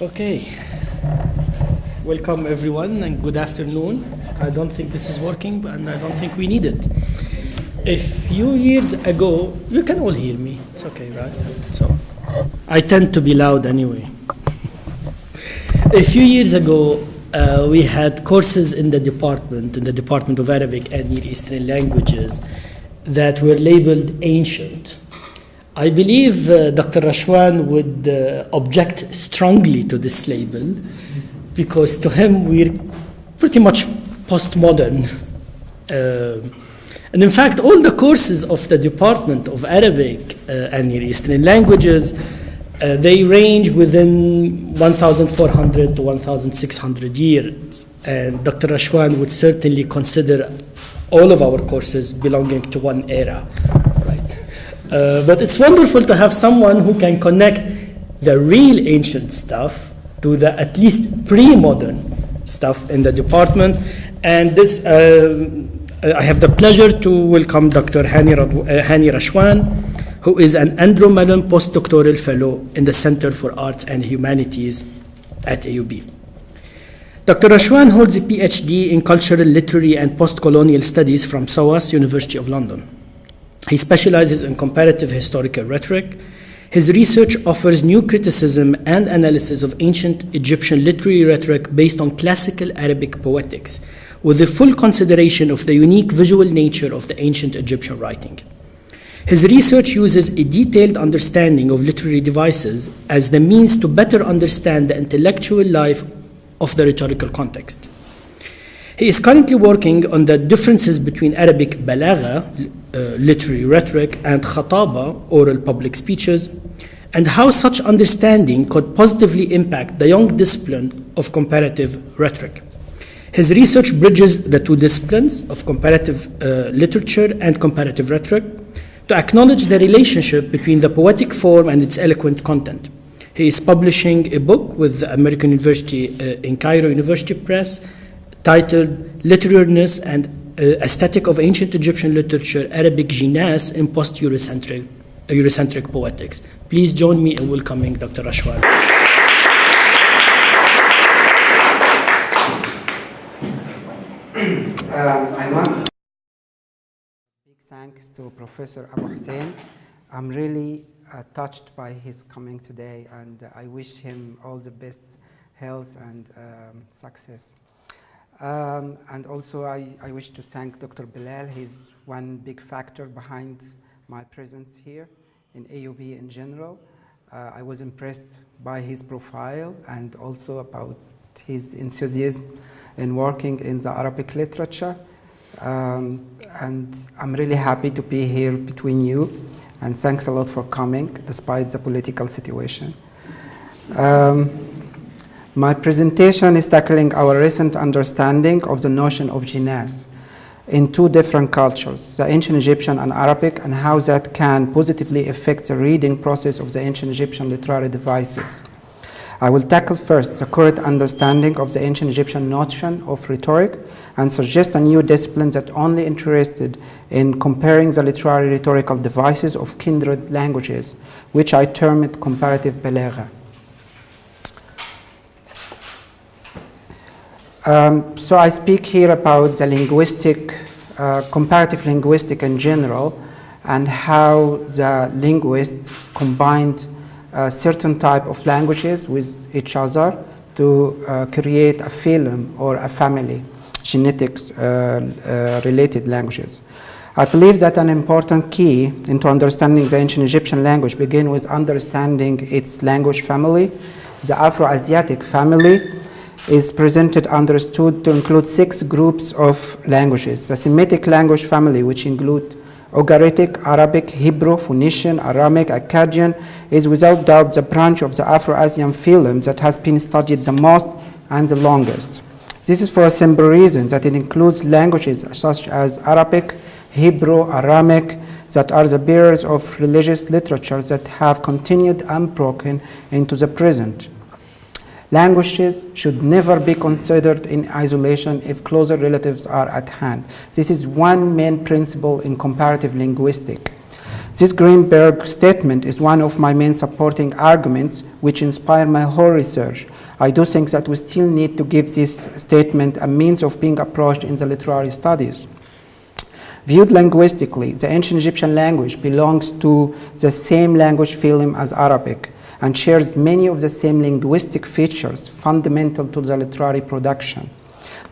Okay. Welcome everyone and good afternoon. I don't think this is working and I don't think we need it. A few years ago, you can all hear me. It's okay, right? So I tend to be loud anyway. A few years ago, we had courses in the Department of Arabic and Near Eastern Languages that were labeled ancient. I believe Dr. Rashwan would object strongly to this label because to him we're pretty much postmodern. And in fact, all the courses of the Department of Arabic and Near Eastern Languages, they range within 1,400 to 1,600 years. And Dr. Rashwan would certainly consider all of our courses belonging to one era. But it's wonderful to have someone who can connect the real ancient stuff to the at least pre-modern stuff in the department. And this, I have the pleasure to welcome Dr. Hani Rashwan, who is an Andrew Mellon postdoctoral fellow in the Center for Arts and Humanities at AUB. Dr. Rashwan holds a PhD in Cultural, Literary, and Post-Colonial Studies from SOAS, University of London. He specializes in comparative historical rhetoric. His research offers new criticism and analysis of ancient Egyptian literary rhetoric based on classical Arabic poetics, with the full consideration of the unique visual nature of the ancient Egyptian writing. His research uses a detailed understanding of literary devices as the means to better understand the intellectual life of the rhetorical context. He is currently working on the differences between Arabic balagha, literary rhetoric, and khataba, oral public speeches, and how such understanding could positively impact the young discipline of comparative rhetoric. His research bridges the two disciplines of comparative literature and comparative rhetoric to acknowledge the relationship between the poetic form and its eloquent content. He is publishing a book with the American University in Cairo University Press titled Literariness and Aesthetic of Ancient Egyptian Literature, Arabic Jinās in Post-Eurocentric Poetics. Please join me in welcoming Dr. Rashwan. I must big thanks to Professor Abu Hussein. I'm really touched by his coming today, and I wish him all the best health and success. And also I wish to thank Dr. Bilal. He's one big factor behind my presence here in AUB in general. I was impressed by his profile and also about his enthusiasm in working in the Arabic literature. And I'm really happy to be here between you, and thanks a lot for coming despite the political situation. My presentation is tackling our recent understanding of the notion of Jinās in two different cultures, the ancient Egyptian and Arabic, and how that can positively affect the reading process of the ancient Egyptian literary devices. I will tackle first the current understanding of the ancient Egyptian notion of rhetoric and suggest a new discipline that only interested in comparing the literary rhetorical devices of kindred languages, which I termed comparative balagha. So I speak here about the linguistic, comparative linguistic in general, and how the linguists combined certain type of languages with each other to create a phylum or a family, genetics related languages. I believe that an important key into understanding the ancient Egyptian language begins with understanding its language family. The Afro-Asiatic family is understood to include 6 groups of languages. The Semitic language family, which include Ugaritic, Arabic, Hebrew, Phoenician, Aramic, Akkadian, is without doubt the branch of the Afro-Asian phylum that has been studied the most and the longest. This is for a simple reason, that it includes languages such as Arabic, Hebrew, Aramic, that are the bearers of religious literature that have continued unbroken into the present. Languages should never be considered in isolation if closer relatives are at hand. This is one main principle in comparative linguistics. This Greenberg statement is one of my main supporting arguments which inspire my whole research. I do think that we still need to give this statement a means of being approached in the literary studies. Viewed linguistically, the ancient Egyptian language belongs to the same language phylum as Arabic and shares many of the same linguistic features fundamental to the literary production.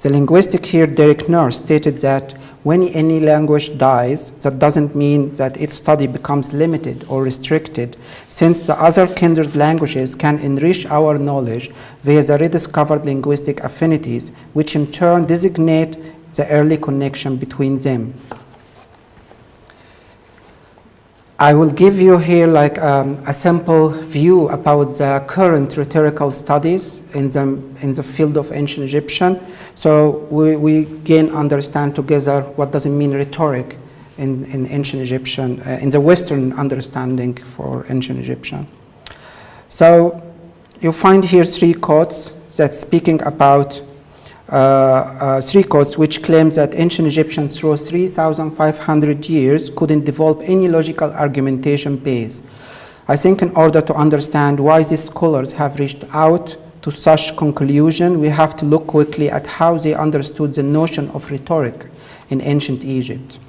The linguistic here, Derek Nurse, stated that when any language dies, that doesn't mean that its study becomes limited or restricted, since the other kindred languages can enrich our knowledge via the rediscovered linguistic affinities, which in turn designate the early connection between them. I will give you here like a simple view about the current rhetorical studies in the field of ancient Egyptian. So we can understand together what does it mean rhetoric in ancient Egyptian, in the Western understanding for ancient Egyptian. So you find here three quotes that speaking about three quotes which claim that ancient Egyptians through 3,500 years couldn't develop any logical argumentation base. I think in order to understand why these scholars have reached out to such conclusion, we have to look quickly at how they understood the notion of rhetoric in ancient Egypt.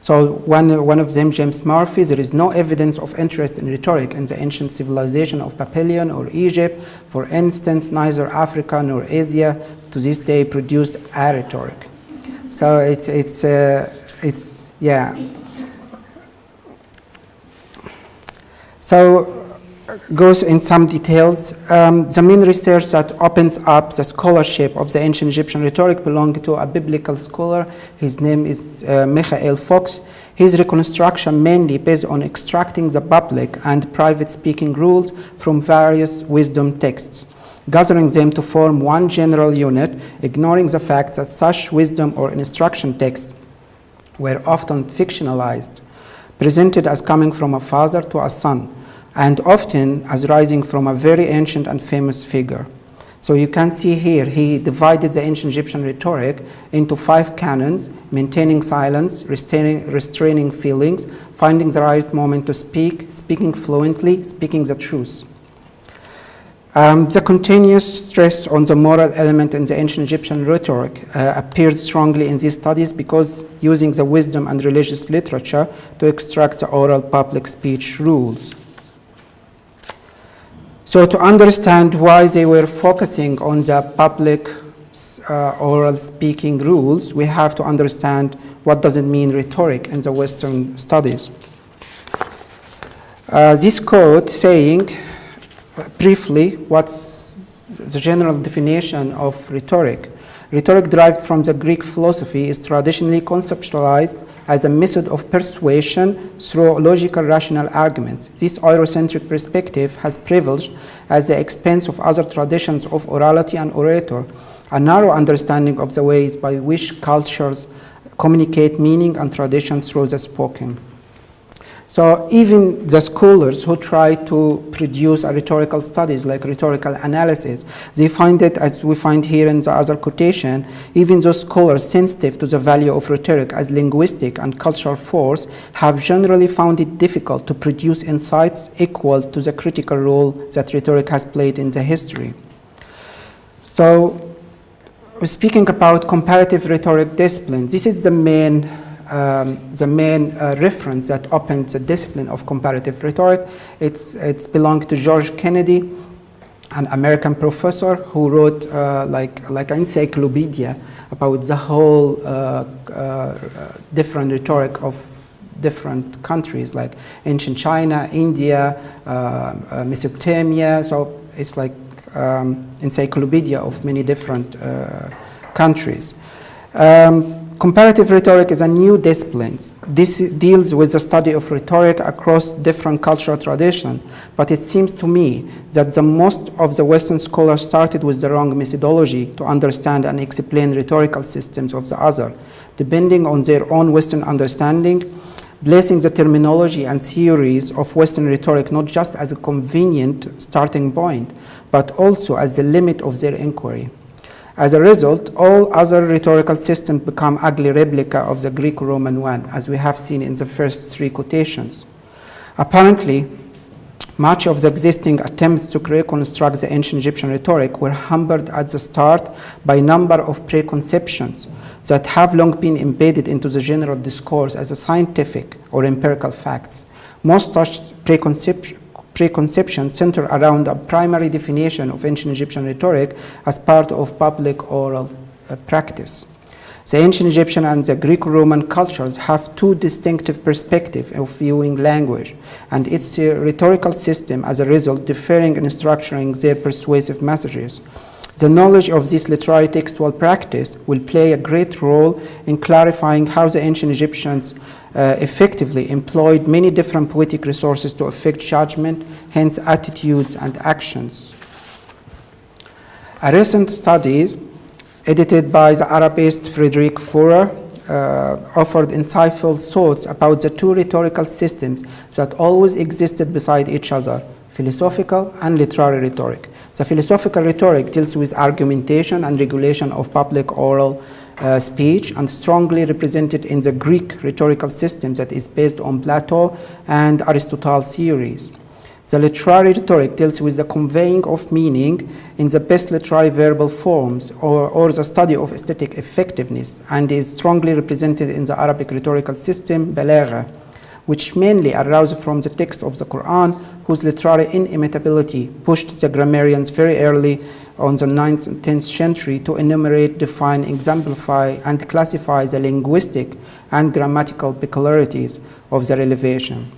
So one of them, James Murphy, there is no evidence of interest in rhetoric in the ancient civilization of Babylon or Egypt. For instance, neither Africa nor Asia to this day produced a rhetoric. So it's yeah. So goes in some details. The main research that opens up the scholarship of the ancient Egyptian rhetoric belonged to a biblical scholar. His name is Misha El Fox. His reconstruction mainly based on extracting the public and private speaking rules from various wisdom texts, gathering them to form one general unit, ignoring the fact that such wisdom or instruction texts were often fictionalized, presented as coming from a father to a son, and often as rising from a very ancient and famous figure. So you can see here, he divided the ancient Egyptian rhetoric into 5 canons: maintaining silence, restraining feelings, finding the right moment to speak, speaking fluently, speaking the truth. The continuous stress on the moral element in the ancient Egyptian rhetoric appeared strongly in these studies because using the wisdom and religious literature to extract the oral public speech rules. So to understand why they were focusing on the public oral speaking rules, we have to understand what does it mean rhetoric in the Western studies. This quote saying, briefly, what's the general definition of rhetoric. Rhetoric derived from the Greek philosophy is traditionally conceptualized as a method of persuasion through logical rational arguments. This Eurocentric perspective has privileged at the expense of other traditions of orality and orator a narrow understanding of the ways by which cultures communicate meaning and tradition through the spoken. So even the scholars who try to produce a rhetorical studies like rhetorical analysis, they find it, as we find here in the other quotation, even those scholars sensitive to the value of rhetoric as linguistic and cultural force have generally found it difficult to produce insights equal to the critical role that rhetoric has played in the history. So speaking about comparative rhetoric discipline, this is the main reference that opened the discipline of comparative rhetoric. It's belonged to George Kennedy, an American professor who wrote like an encyclopedia about the whole different rhetoric of different countries like ancient China, India, Mesopotamia. So it's like encyclopedia of many different countries. Comparative rhetoric is a new discipline. This deals with the study of rhetoric across different cultural traditions, but it seems to me that the most of the Western scholars started with the wrong methodology to understand and explain rhetorical systems of the other, depending on their own Western understanding, placing the terminology and theories of Western rhetoric not just as a convenient starting point, but also as the limit of their inquiry. As a result, all other rhetorical systems become ugly replica of the Greco-Roman one, as we have seen in the first three quotations. Apparently, much of the existing attempts to reconstruct the ancient Egyptian rhetoric were hampered at the start by a number of preconceptions that have long been embedded into the general discourse as a scientific or empirical facts. Most such preconceptions center around a primary definition of ancient Egyptian rhetoric as part of public oral practice. The ancient Egyptian and the Greco-Roman cultures have two distinctive perspectives of viewing language, and its rhetorical system, as a result, differing in structuring their persuasive messages. The knowledge of this literary textual practice will play a great role in clarifying how the ancient Egyptians effectively employed many different poetic resources to affect judgment, hence attitudes and actions. A recent study edited by the Arabist Frederick Forer offered insightful thoughts about the two rhetorical systems that always existed beside each other, philosophical and literary rhetoric. The philosophical rhetoric deals with argumentation and regulation of public oral speech, and strongly represented in the Greek rhetorical system that is based on Plato and Aristotle's theories. The literary rhetoric deals with the conveying of meaning in the best literary verbal forms, or the study of aesthetic effectiveness, and is strongly represented in the Arabic rhetorical system, balagha, which mainly arises from the text of the Quran, whose literary inimitability pushed the grammarians very early on the 9th and 10th century to enumerate, define, exemplify, and classify the linguistic and grammatical peculiarities of the revelation.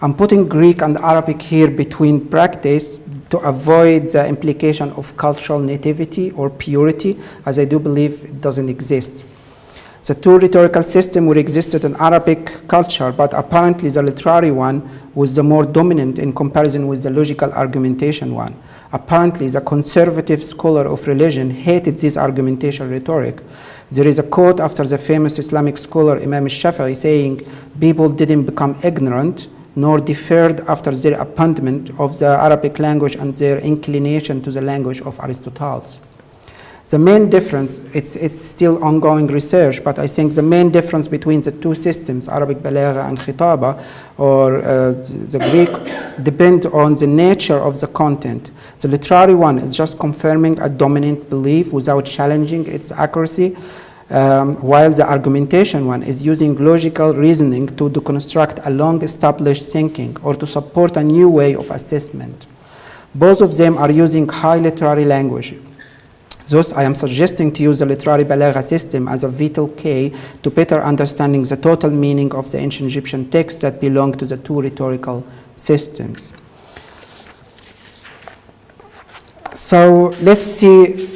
I'm putting Greek and Arabic here between practice to avoid the implication of cultural nativity or purity, as I do believe it doesn't exist. The two rhetorical systems were existed in Arabic culture, but apparently the literary one was the more dominant in comparison with the logical argumentation one. Apparently, the conservative scholar of religion hated this argumentation rhetoric. There is a quote after the famous Islamic scholar Imam al-Shafi'i saying, "People didn't become ignorant, nor deferred after their abandonment of the Arabic language and their inclination to the language of Aristotle's." The main difference, it's still ongoing research, but I think the main difference between the two systems, Arabic balagha and khitaba, or the Greek, depend on the nature of the content. The literary one is just confirming a dominant belief without challenging its accuracy, while the argumentation one is using logical reasoning to deconstruct a long-established thinking or to support a new way of assessment. Both of them are using high literary language. Thus, I am suggesting to use the literary balagha system as a vital key to better understanding the total meaning of the ancient Egyptian texts that belong to the two rhetorical systems. So let's see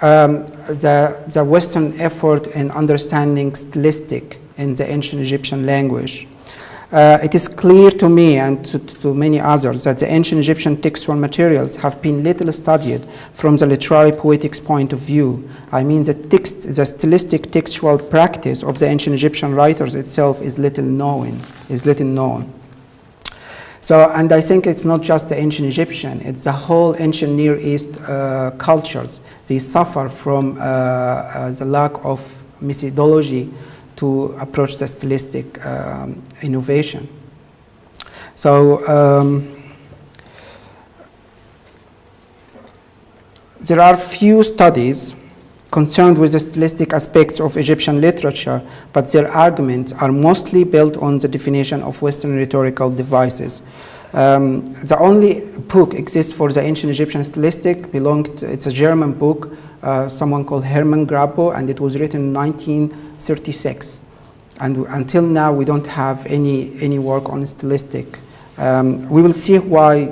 the Western effort in understanding stylistic in the ancient Egyptian language. It is clear to me and to many others that the ancient Egyptian textual materials have been little studied from the literary poetics point of view. I mean, the stylistic textual practice of the ancient Egyptian writers itself is little known. So, and I think it's not just the ancient Egyptian, it's the whole ancient Near East cultures. They suffer from the lack of methodology to approach the stylistic innovation. So there are few studies concerned with the stylistic aspects of Egyptian literature, but their arguments are mostly built on the definition of Western rhetorical devices. The only book exists for the ancient Egyptian stylistic it's a German book, someone called Hermann Grapo, and it was written in 1936. And until now, we don't have any work on stylistic. We will see why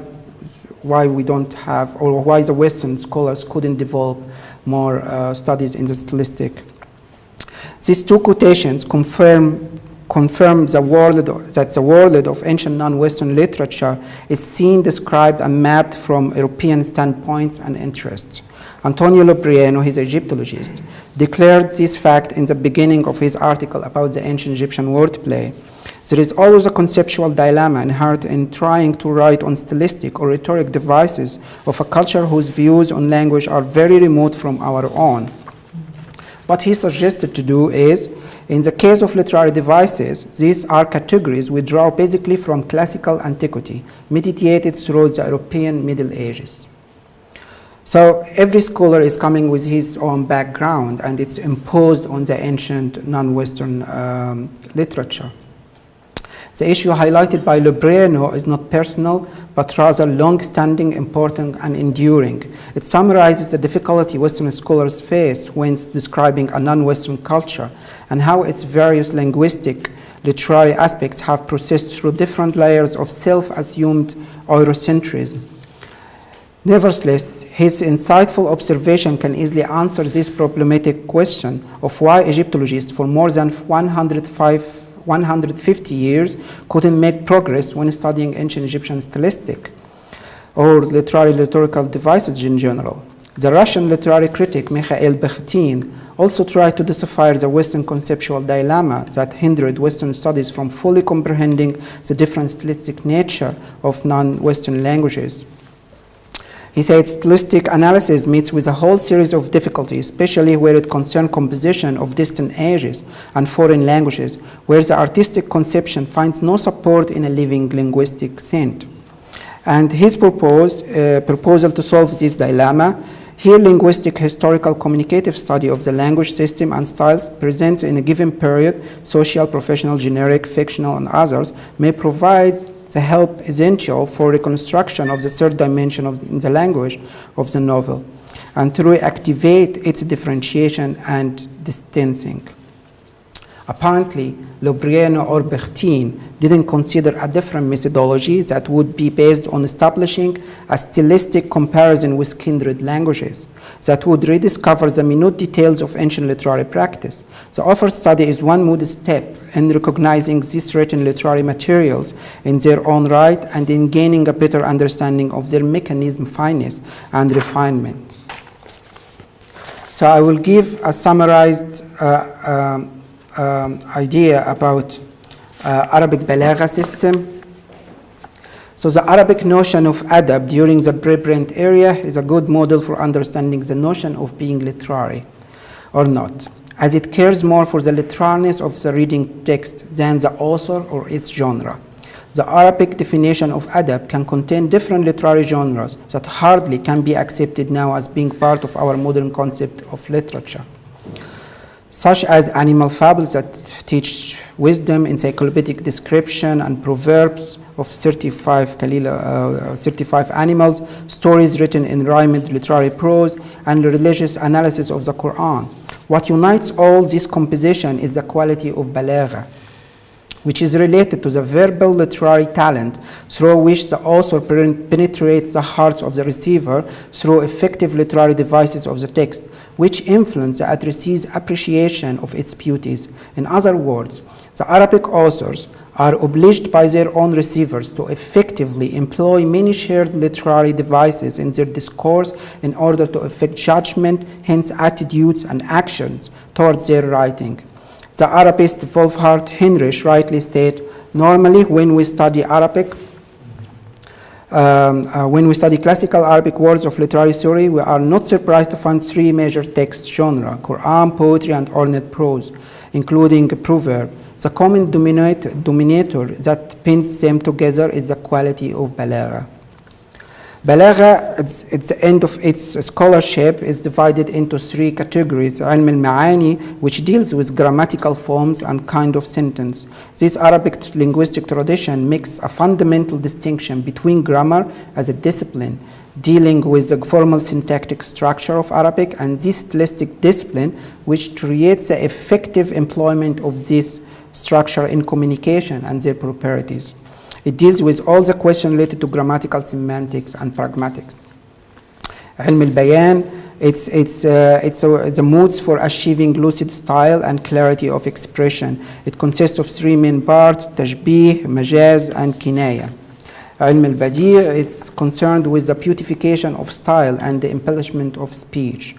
we don't have, or why the Western scholars couldn't develop more studies in the stylistic. These two quotations confirm that the world of ancient non-Western literature is seen, described, and mapped from European standpoints and interests. Antonio Loprieno, his Egyptologist, declared this fact in the beginning of his article about the ancient Egyptian wordplay. There is always a conceptual dilemma inherent in trying to write on stylistic or rhetoric devices of a culture whose views on language are very remote from our own. What he suggested to do is, in the case of literary devices, these are categories we draw basically from classical antiquity, mediated through the European Middle Ages. So every scholar is coming with his own background, and it's imposed on the ancient non-Western literature. The issue highlighted by Lobreno is not personal, but rather long-standing, important, and enduring. It summarizes the difficulty Western scholars face when describing a non-Western culture and how its various linguistic, literary aspects have processed through different layers of self-assumed Eurocentrism. Nevertheless, his insightful observation can easily answer this problematic question of why Egyptologists for more than 150 years couldn't make progress when studying ancient Egyptian stylistic or literary rhetorical devices in general. The Russian literary critic Misha El Fox also tried to decipher the Western conceptual dilemma that hindered Western studies from fully comprehending the different stylistic nature of non-Western languages. He said stylistic analysis meets with a whole series of difficulties, especially where it concerns composition of distant ages and foreign languages, where the artistic conception finds no support in a living linguistic scent. And his proposal to solve this dilemma, here linguistic historical communicative study of the language system and styles presents in a given period, social, professional, generic, fictional, and others, may provide the help essential for reconstruction of the third dimension of the language of the novel, and to reactivate its differentiation and distancing. Apparently, Lobreno or Bertin didn't consider a different methodology that would be based on establishing a stylistic comparison with kindred languages that would rediscover the minute details of ancient literary practice. The offered study is one modest step in recognizing these written literary materials in their own right and in gaining a better understanding of their mechanism, fineness, and refinement. So I will give a summarized idea about Arabic balagha system. So the Arabic notion of adab during the pre-print era is a good model for understanding the notion of being literary or not, as it cares more for the literariness of the reading text than the author or its genre. The Arabic definition of adab can contain different literary genres that hardly can be accepted now as being part of our modern concept of literature, such as animal fables that teach wisdom, encyclopedic description, and proverbs of 35 animals, stories written in rhymed literary prose, and religious analysis of the Quran. What unites all this composition is the quality of balagha, which is related to the verbal literary talent through which the author penetrates the hearts of the receiver through effective literary devices of the text, which influence the addressee's appreciation of its beauties. In other words, the Arabic authors are obliged by their own receivers to effectively employ many shared literary devices in their discourse in order to effect judgment, hence attitudes and actions towards their writing. The Arabist Wolfhard Heinrich rightly states, normally when we study Arabic, when we study classical Arabic words of literary theory, we are not surprised to find three major text genres: Quran, poetry, and ornate prose, including proverb. The common denominator that binds them together is the quality of balagha. Balagha, at the end of its scholarship, is divided into three categories: ilm al-ma'ani, which deals with grammatical forms and kind of sentence. This Arabic linguistic tradition makes a fundamental distinction between grammar as a discipline, dealing with the formal syntactic structure of Arabic, and this stylistic discipline, which creates the effective employment of this structure in communication and their properties. It deals with all the questions related to grammatical semantics and pragmatics. Ilm al-bayan, it's the moods for achieving lucid style and clarity of expression. It consists of three main parts: tashbih, majaz, and kinaya. Ilm al-badi', it's concerned with the beautification of style and the embellishment of speech.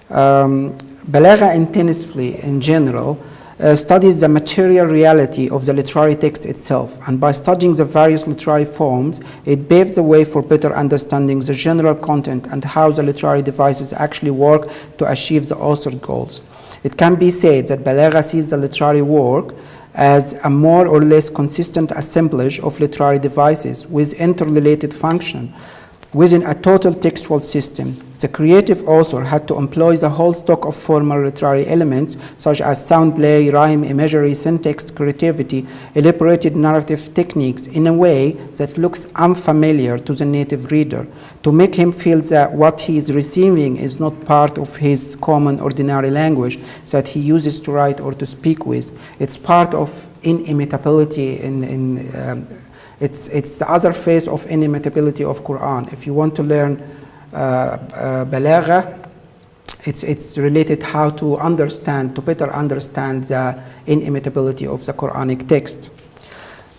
Balagha intensively, in general, studies the material reality of the literary text itself, and by studying the various literary forms, it paves the way for better understanding the general content and how the literary devices actually work to achieve the author's goals. It can be said that Balagha sees the literary work as a more or less consistent assemblage of literary devices with interrelated function within a total textual system. The creative author had to employ the whole stock of formal literary elements such as sound play, rhyme, imagery, syntax, creativity, elaborated narrative techniques in a way that looks unfamiliar to the native reader, to make him feel that what he is receiving is not part of his common ordinary language that he uses to write or to speak with. It's part of inimitability it's the other face of inimitability of Quran. If you want to learn Balagha, it's related how to understand, to better understand the inimitability of the Quranic text.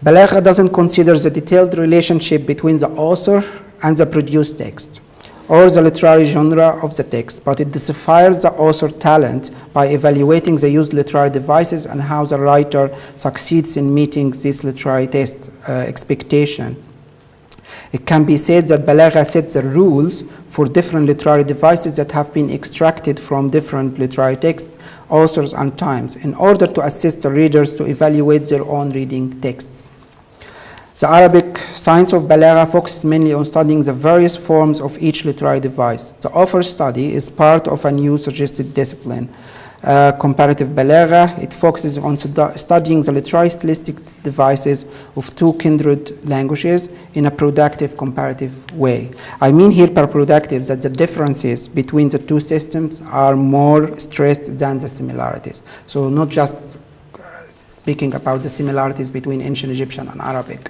Balagha doesn't consider the detailed relationship between the author and the produced text, or the literary genre of the text, but it deciphers the author's talent by evaluating the used literary devices and how the writer succeeds in meeting this literary text expectation. It can be said that Balagha sets the rules for different literary devices that have been extracted from different literary texts, authors, and times in order to assist the readers to evaluate their own reading texts. The Arabic science of Balagha focuses mainly on studying the various forms of each literary device. The author study is part of a new suggested discipline, Comparative Balagha. It focuses on studying the literary stylistic devices of two kindred languages in a productive comparative way. I mean here per productive that the differences between the two systems are more stressed than the similarities. So not just speaking about the similarities between ancient Egyptian and Arabic.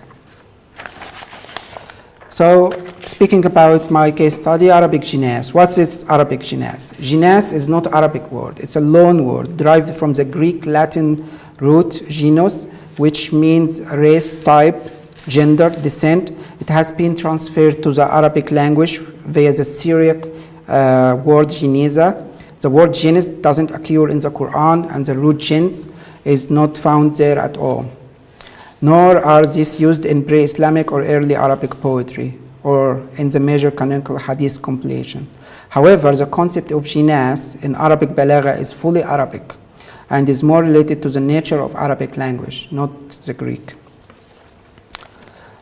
So, speaking about my case study, Arabic Jinās. What's its Arabic Jinās? Jinās is not Arabic word. It's a loan word derived from the Greek Latin root genus, which means race, type, gender, descent. It has been transferred to the Arabic language via the Syriac word Jinīza. The word genus doesn't occur in the Quran, and the root jins is not found there at all. Nor are these used in pre-Islamic or early Arabic poetry or in the major canonical hadith compilation. However, the concept of Jinās in Arabic Balagha is fully Arabic and is more related to the nature of Arabic language, not the Greek.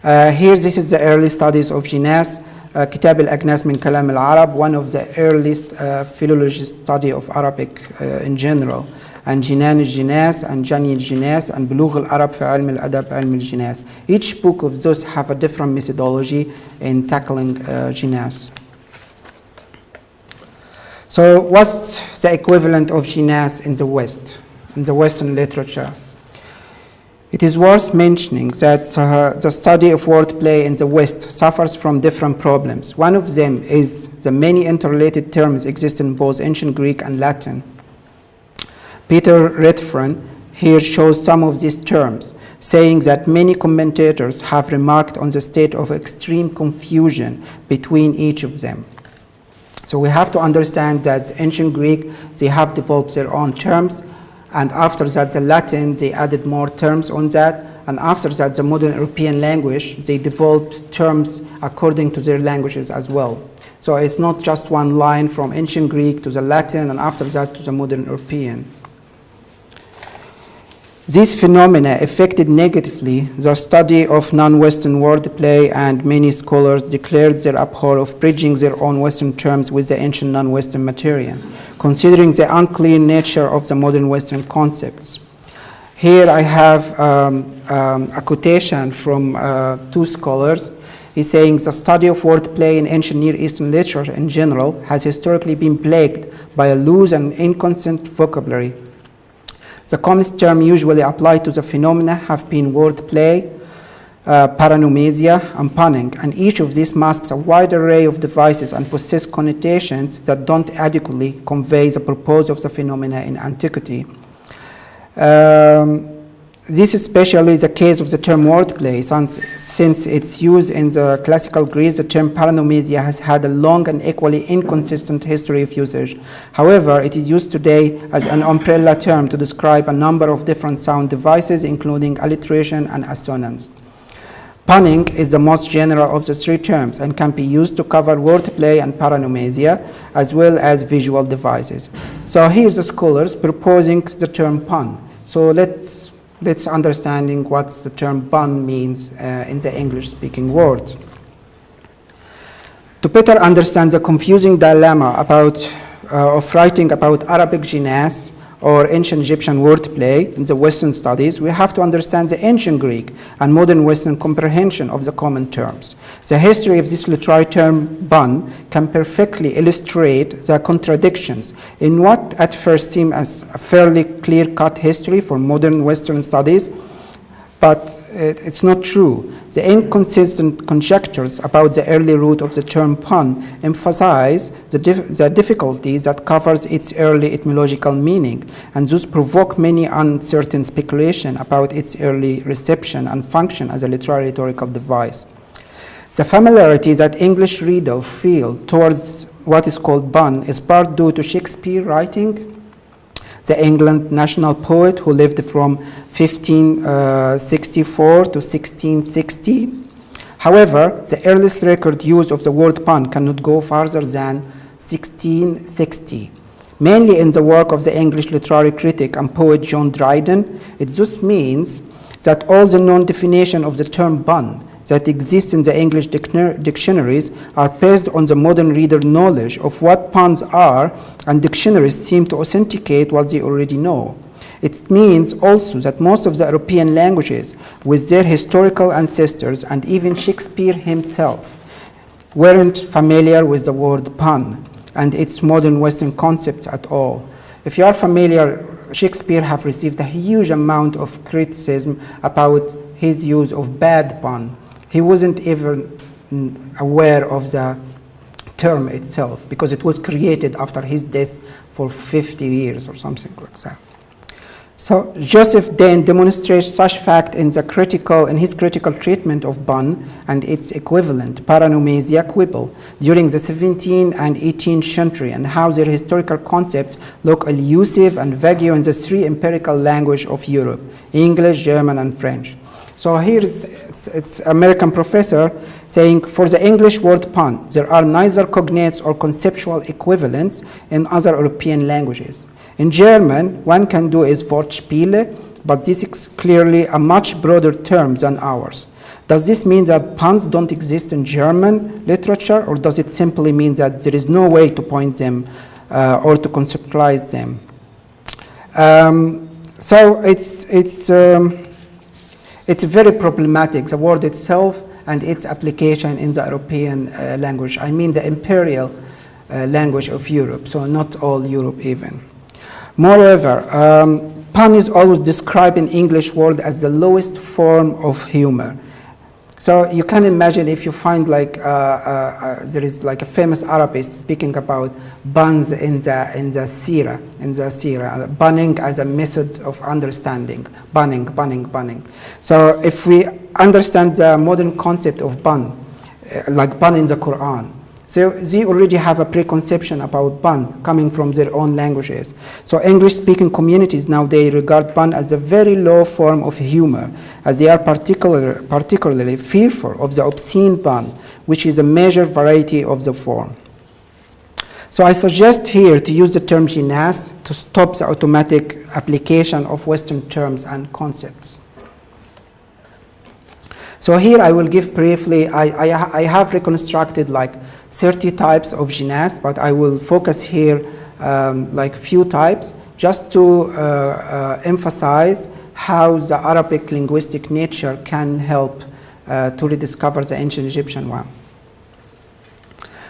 Here, this is the early studies of Jinās. Kitab al-Agnas min Kalam al-Arab, one of the earliest philologist study of Arabic in general. And Jinan al-Jinās and Jani al-Jinās and Bulugh al-Arab fi ilm al-adab ilm al-Jinās. Each book of those have a different methodology in tackling Jinās. So what's the equivalent of Jinās in the West, in the Western literature? It is worth mentioning that the study of wordplay in the West suffers from different problems. One of them is the many interrelated terms exist in both ancient Greek and Latin. Peter Redfern here shows some of these terms, saying that many commentators have remarked on the state of extreme confusion between each of them. So we have to understand that ancient Greek, they have developed their own terms, and after that the Latin, they added more terms on that, and after that the modern European language, they developed terms according to their languages as well. So it's not just one line from ancient Greek to the Latin, and after that to the modern European. These phenomena affected negatively the study of non-Western wordplay, and many scholars declared their abhor of bridging their own Western terms with the ancient non-Western material, considering the unclear nature of the modern Western concepts. Here I have a quotation from two scholars. He's saying the study of wordplay in ancient Near Eastern literature in general has historically been plagued by a loose and inconsistent vocabulary. The commonest term usually applied to the phenomena have been wordplay, paronomasia, and punning, and each of these masks a wide array of devices and possess connotations that don't adequately convey the purpose of the phenomena in antiquity. This is especially the case of the term wordplay, since its use in the classical Greece, the term paronomasia has had a long and equally inconsistent history of usage. However, it is used today as an umbrella term to describe a number of different sound devices, including alliteration and assonance. Punning is the most general of the three terms and can be used to cover wordplay and paronomasia, as well as visual devices. So here's the scholars proposing the term pun. So let's understanding what the term pun means in the English-speaking world. To better understand the confusing dilemma of writing about Arabic Jinās or ancient Egyptian wordplay in the Western studies, we have to understand the ancient Greek and modern Western comprehension of the common terms. The history of this literary term pun can perfectly illustrate the contradictions in what at first seemed as a fairly clear-cut history for modern Western studies, but it's not true. The inconsistent conjectures about the early root of the term pun emphasize the difficulties that covers its early etymological meaning, and thus provoke many uncertain speculation about its early reception and function as a literary rhetorical device. The familiarity that English readers feel towards what is called pun is part due to Shakespeare writing, the England national poet who lived from 1564 to 1660. However, the earliest record use of the word pun cannot go farther than 1660. Mainly in the work of the English literary critic and poet John Dryden, it thus means that all the known definition of the term pun that exists in the English dictionaries are based on the modern reader knowledge of what puns are, and dictionaries seem to authenticate what they already know. It means also that most of the European languages, with their historical ancestors and even Shakespeare himself, weren't familiar with the word pun and its modern Western concepts at all. If you are familiar, Shakespeare have received a huge amount of criticism about his use of bad pun. He wasn't even aware of the term itself because it was created after his death for 50 years or something like that. So Joseph Dane demonstrates such fact in his critical treatment of pun and its equivalent, paronomasia quibble, during the 17th and 18th century, and how their historical concepts look elusive and vague in the three empirical languages of Europe, English, German, and French. So here it's American professor saying, for the English word pun, there are neither cognates or conceptual equivalents in other European languages. In German, one can do is Wortspiele, but this is clearly a much broader term than ours. Does this mean that puns don't exist in German literature, or does it simply mean that there is no way to point them or to conceptualize them? So it's very problematic, the word itself and its application in the European language. I mean the imperial language of Europe, so not all Europe even. Moreover, pun is always described in English world as the lowest form of humor. So you can imagine if you find like there is like a famous Arabist speaking about puns in the Sira, punning as a method of understanding, punning. So if we understand the modern concept of pun, like pun in the Quran, so they already have a preconception about pun coming from their own languages. So English-speaking communities nowadays regard pun as a very low form of humor, as they are particularly fearful of the obscene pun, which is a major variety of the form. So I suggest here to use the term Jinās to stop the automatic application of Western terms and concepts. So here I will give briefly, I have reconstructed like 30 types of Jinās, but I will focus here like few types just to emphasize how the Arabic linguistic nature can help to rediscover the ancient Egyptian one.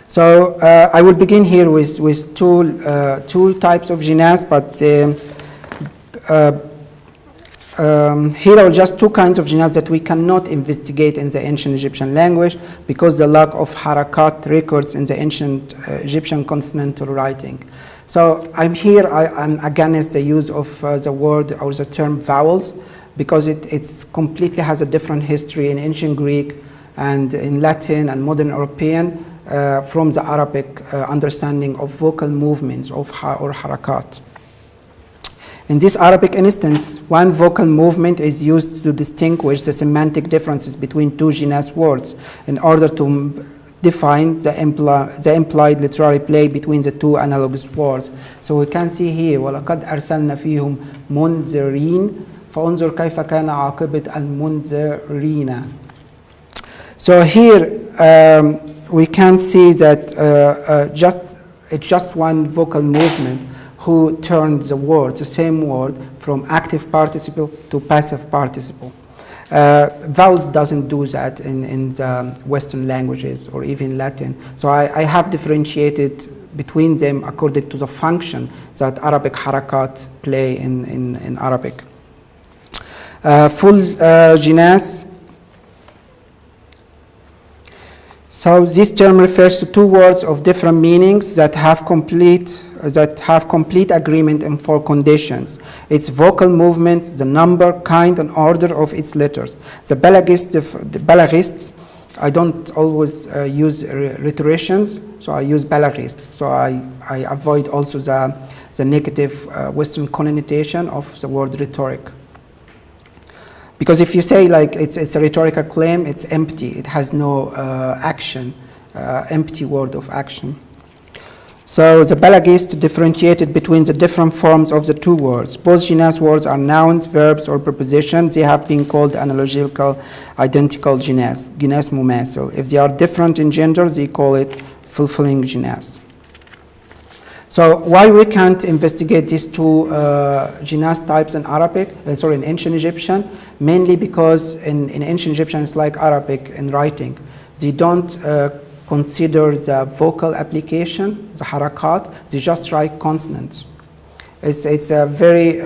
So I will begin here with two types of Jinās, but here are just two kinds of Jinās that we cannot investigate in the ancient Egyptian language because the lack of harakat records in the ancient Egyptian consonantal writing. So I'm against the use of the word or the term vowels because it's completely has a different history in ancient Greek and in Latin and modern European from the Arabic understanding of vocal movements or harakat. In this Arabic instance, one vocal movement is used to distinguish the semantic differences between two Jinas words in order to define the implied literary play between the two analogous words. So we can see here, وَلَقَدْ أَرْسَلْنَا فِيهُم مُنذِرِينَ فَانظُرْ كَيْفَ كَانَ عَاقِبَةَ الْمُنذِرِينَ. So here we can see that it's just one vocal movement who turned the same word from active participle to passive participle. Vowels doesn't do that in the Western languages or even Latin. So I have differentiated between them according to the function that Arabic harakat play in Arabic. Full Jinās. So this term refers to two words of different meanings that have complete agreement in four conditions: its vocal movement, the number, kind, and order of its letters. The Balagists, I don't always use rhetoricians, so I use Balagists. So I avoid also the negative Western connotation of the word rhetoric. Because if you say like it's a rhetorical claim, it's empty. It has no action, empty word of action. So the Balagist differentiated between the different forms of the two words. Both Jinās words are nouns, verbs, or prepositions. They have been called analogical, identical Jinās, Jinās mumasil. If they are different in gender, they call it fulfilling Jinās. So why we can't investigate these two Jinās types in Arabic, in ancient Egyptian? Mainly because in ancient Egyptian, it's like Arabic in writing. They don't consider the vocal application, the harakat, they just write consonants. It's a very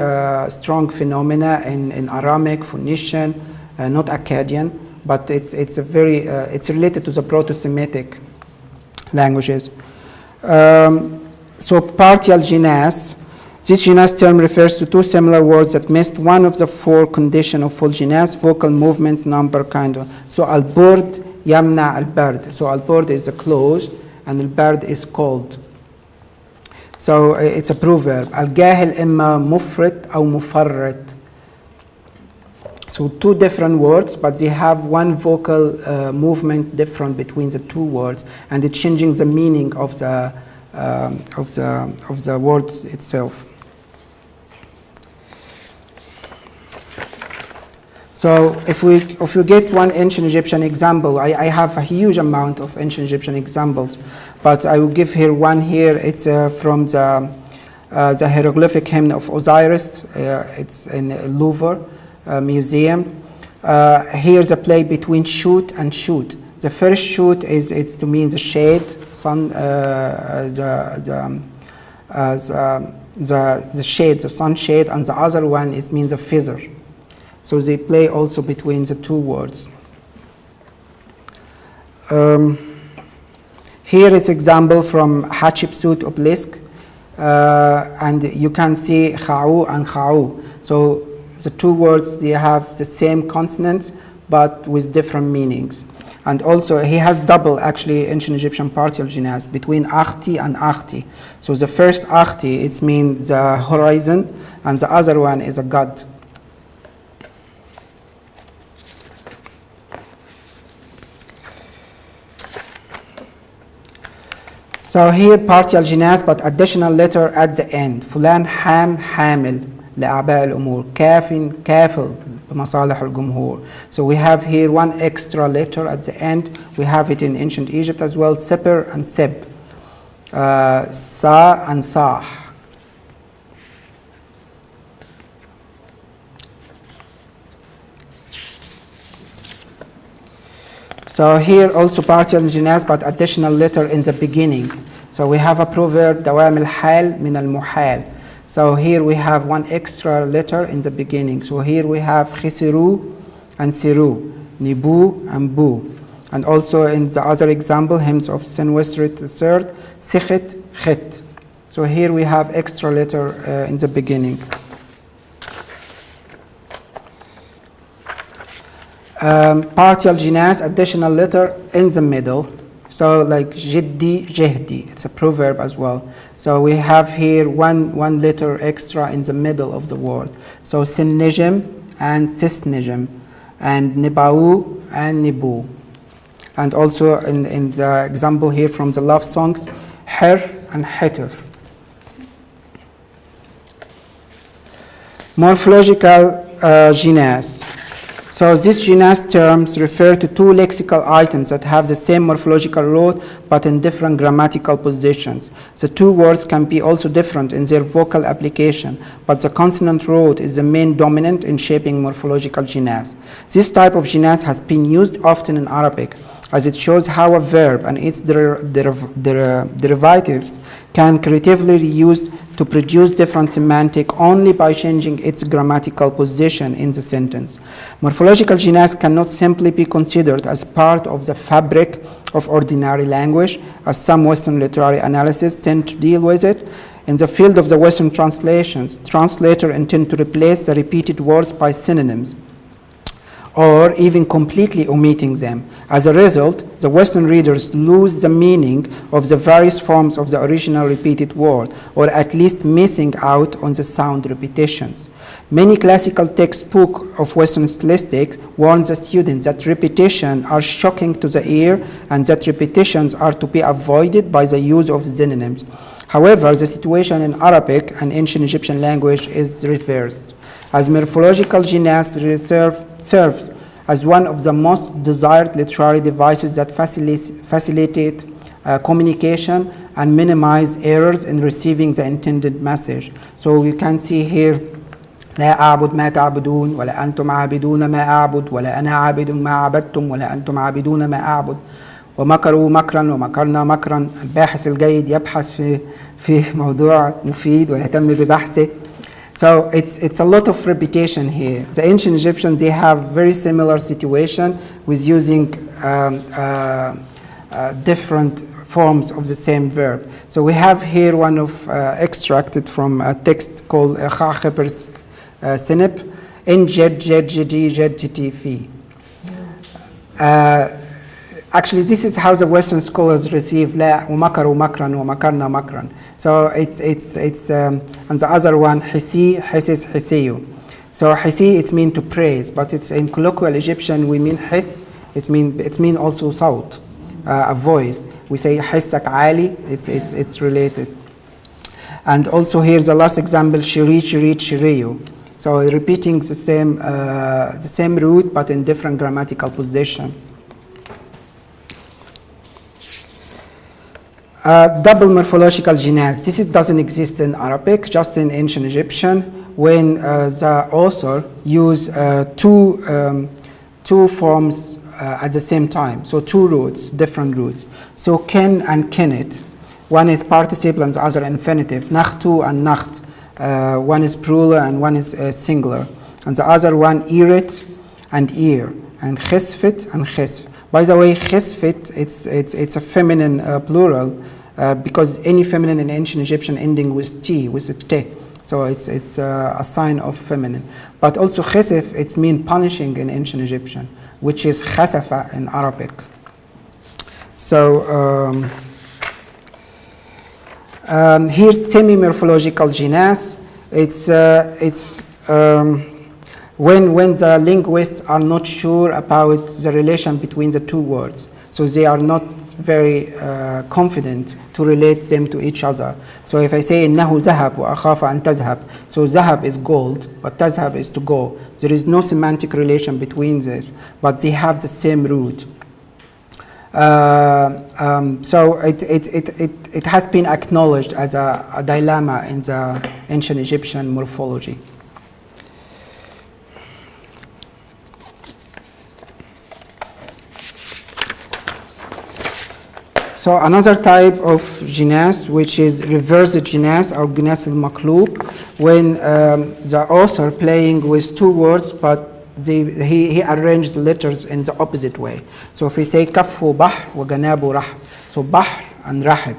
strong phenomena in Aramic, Phoenician, not Akkadian, but it's related to the Proto-Semitic languages. So partial Jinās. This Jinās term refers to two similar words that missed one of the four conditions of full Jinās: vocal movements, number, kind of. So al-burd yamna al-bard. So al-burd is a close and al-bard is cold. So it's a proverb. Al-gahil imma mufrit aw mufarrit. So two different words, but they have one vocal movement different between the two words, and it's changing the meaning of the word itself. So if we get one ancient Egyptian example, I have a huge amount of ancient Egyptian examples, but I will give here one here. It's from the hieroglyphic hymn of Osiris. It's in Louvre Museum. Here's a play between shoot and shoot. The first shoot is to mean the shade, sun, the shade, the sun shade, and the other one means a feather. So they play also between the two words. Here is example from Hatshepsut obelisk, and you can see kha'u and kha'u. So the two words, they have the same consonant but with different meanings. And also he has double actually ancient Egyptian partial Jinās between akhti and akhti. So the first akhti, it means the horizon, and the other one is a god. So here partial Jinās but additional letter at the end. فلان حام حامل لأعباء الأمور. كاف كافل بمصالح الجمهور. So we have here one extra letter at the end. We have it in ancient Egypt as well. Seper and seb. Sa and sah. So here also partial Jinās but additional letter in the beginning. So we have a proverb, دوام الحال من المحال. So here we have one extra letter in the beginning. So here we have khisiru and siru, nibu and bu. And also in the other example, hymns of Senwestrit III, sikhit, khit. So here we have extra letter in the beginning. Partial Jinas, additional letter in the middle. So like jiddi, jehdi, it's a proverb as well. So we have here one letter extra in the middle of the word. So sinnijim and sisnijim, and nibau and nibu. And also in the example here from the love songs, her and heter. Morphological Jinas. So these Jinas terms refer to two lexical items that have the same morphological root but in different grammatical positions. The two words can be also different in their vocal application, but the consonant root is the main dominant in shaping morphological Jinas. This type of Jinas has been used often in Arabic, as it shows how a verb and its derivatives can creatively be used to produce different semantic only by changing its grammatical position in the sentence. Morphological Jinas cannot simply be considered as part of the fabric of ordinary language, as some Western literary analyses tend to deal with it. In the field of the Western translations, translators intend to replace the repeated words by synonyms, or even completely omitting them. As a result, the Western readers lose the meaning of the various forms of the original repeated word, or at least missing out on the sound repetitions. Many classical textbooks of Western stylistics warn the students that repetitions are shocking to the ear and that repetitions are to be avoided by the use of synonyms. However, the situation in Arabic and ancient Egyptian language is reversed, as morphological Jinas serves as one of the most desired literary devices that facilitate communication and minimize errors in receiving the intended message. So you can see here, لا أعبد ما تعبدون ولا أنتم عابدون ما أعبد ولا أنا عابد ما عبدتم ولا أنتم عابدون ما أعبد ومكروا مكرا ومكرنا مكرا. الباحث الجيد يبحث في موضوع مفيد ويهتم ببحثه. So it's a lot of repetition here. The ancient Egyptians, they have very similar situation with using different forms of the same verb. So we have here one of extracted from a text called Kha'khibr Sinib, in jed jed jedi jed titi fi. Actually, this is how the Western scholars receive la umakaru makran wa makarna makran. So it's and the other one hisi hisis hisiyu. So hisi, it means to praise, but it's in colloquial Egyptian we mean his. It mean also sawt, a voice. We say hissak ali. It's related. And also here's the last example, shiri shiri shiriyu. So repeating the same root but in different grammatical position. Double morphological Jinas. This doesn't exist in Arabic, just in ancient Egyptian, when the author use two forms at the same time. So two roots, different roots. So ken and kenit. One is participle and the other infinitive. Nakhtu and nakht. One is plural and one is singular. And the other one irit and ear. And khesfit and khesf. By the way, khesfit, it's a feminine plural because any feminine in ancient Egyptian ending with t, with a t. So it's a sign of feminine. But also khesf, it's mean punishing in ancient Egyptian, which is khasafa in Arabic. So here's semi-morphological Jinas. It's when the linguists are not sure about the relation between the two words. So they are not very confident to relate them to each other. So if I say إنه ذهب وأخاف أن تذهب, so ذهب is gold, but تذهب is to go. There is no semantic relation between this, but they have the same root. So it has been acknowledged as a dilemma in the ancient Egyptian morphology. So another type of Jinas, which is reverse Jinas or Jinas al-Maqlub, when the author playing with two words, but he arranged the letters in the opposite way. So if we say Kaffu Bahr wa Ganabu Rah, so Bahr and Rahib.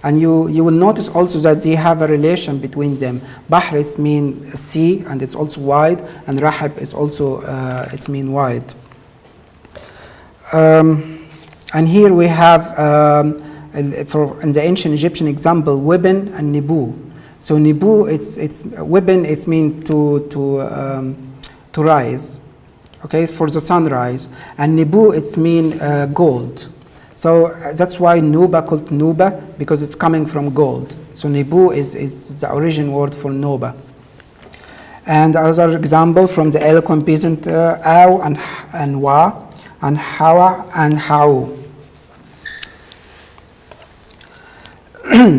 And you will notice also that they have a relation between them. Bahr is mean sea and it's also wide, and Rahib is also it's mean wide. And here we have, in the ancient Egyptian example, weapon and nibu. So nibu, it's weapon. It's mean to rise, okay, for the sunrise. And nibu, it's mean gold. So that's why nuba called nuba, because it's coming from gold. So nibu is the origin word for nuba. And other example from the eloquent peasant, aw and wa, and hawa and hau.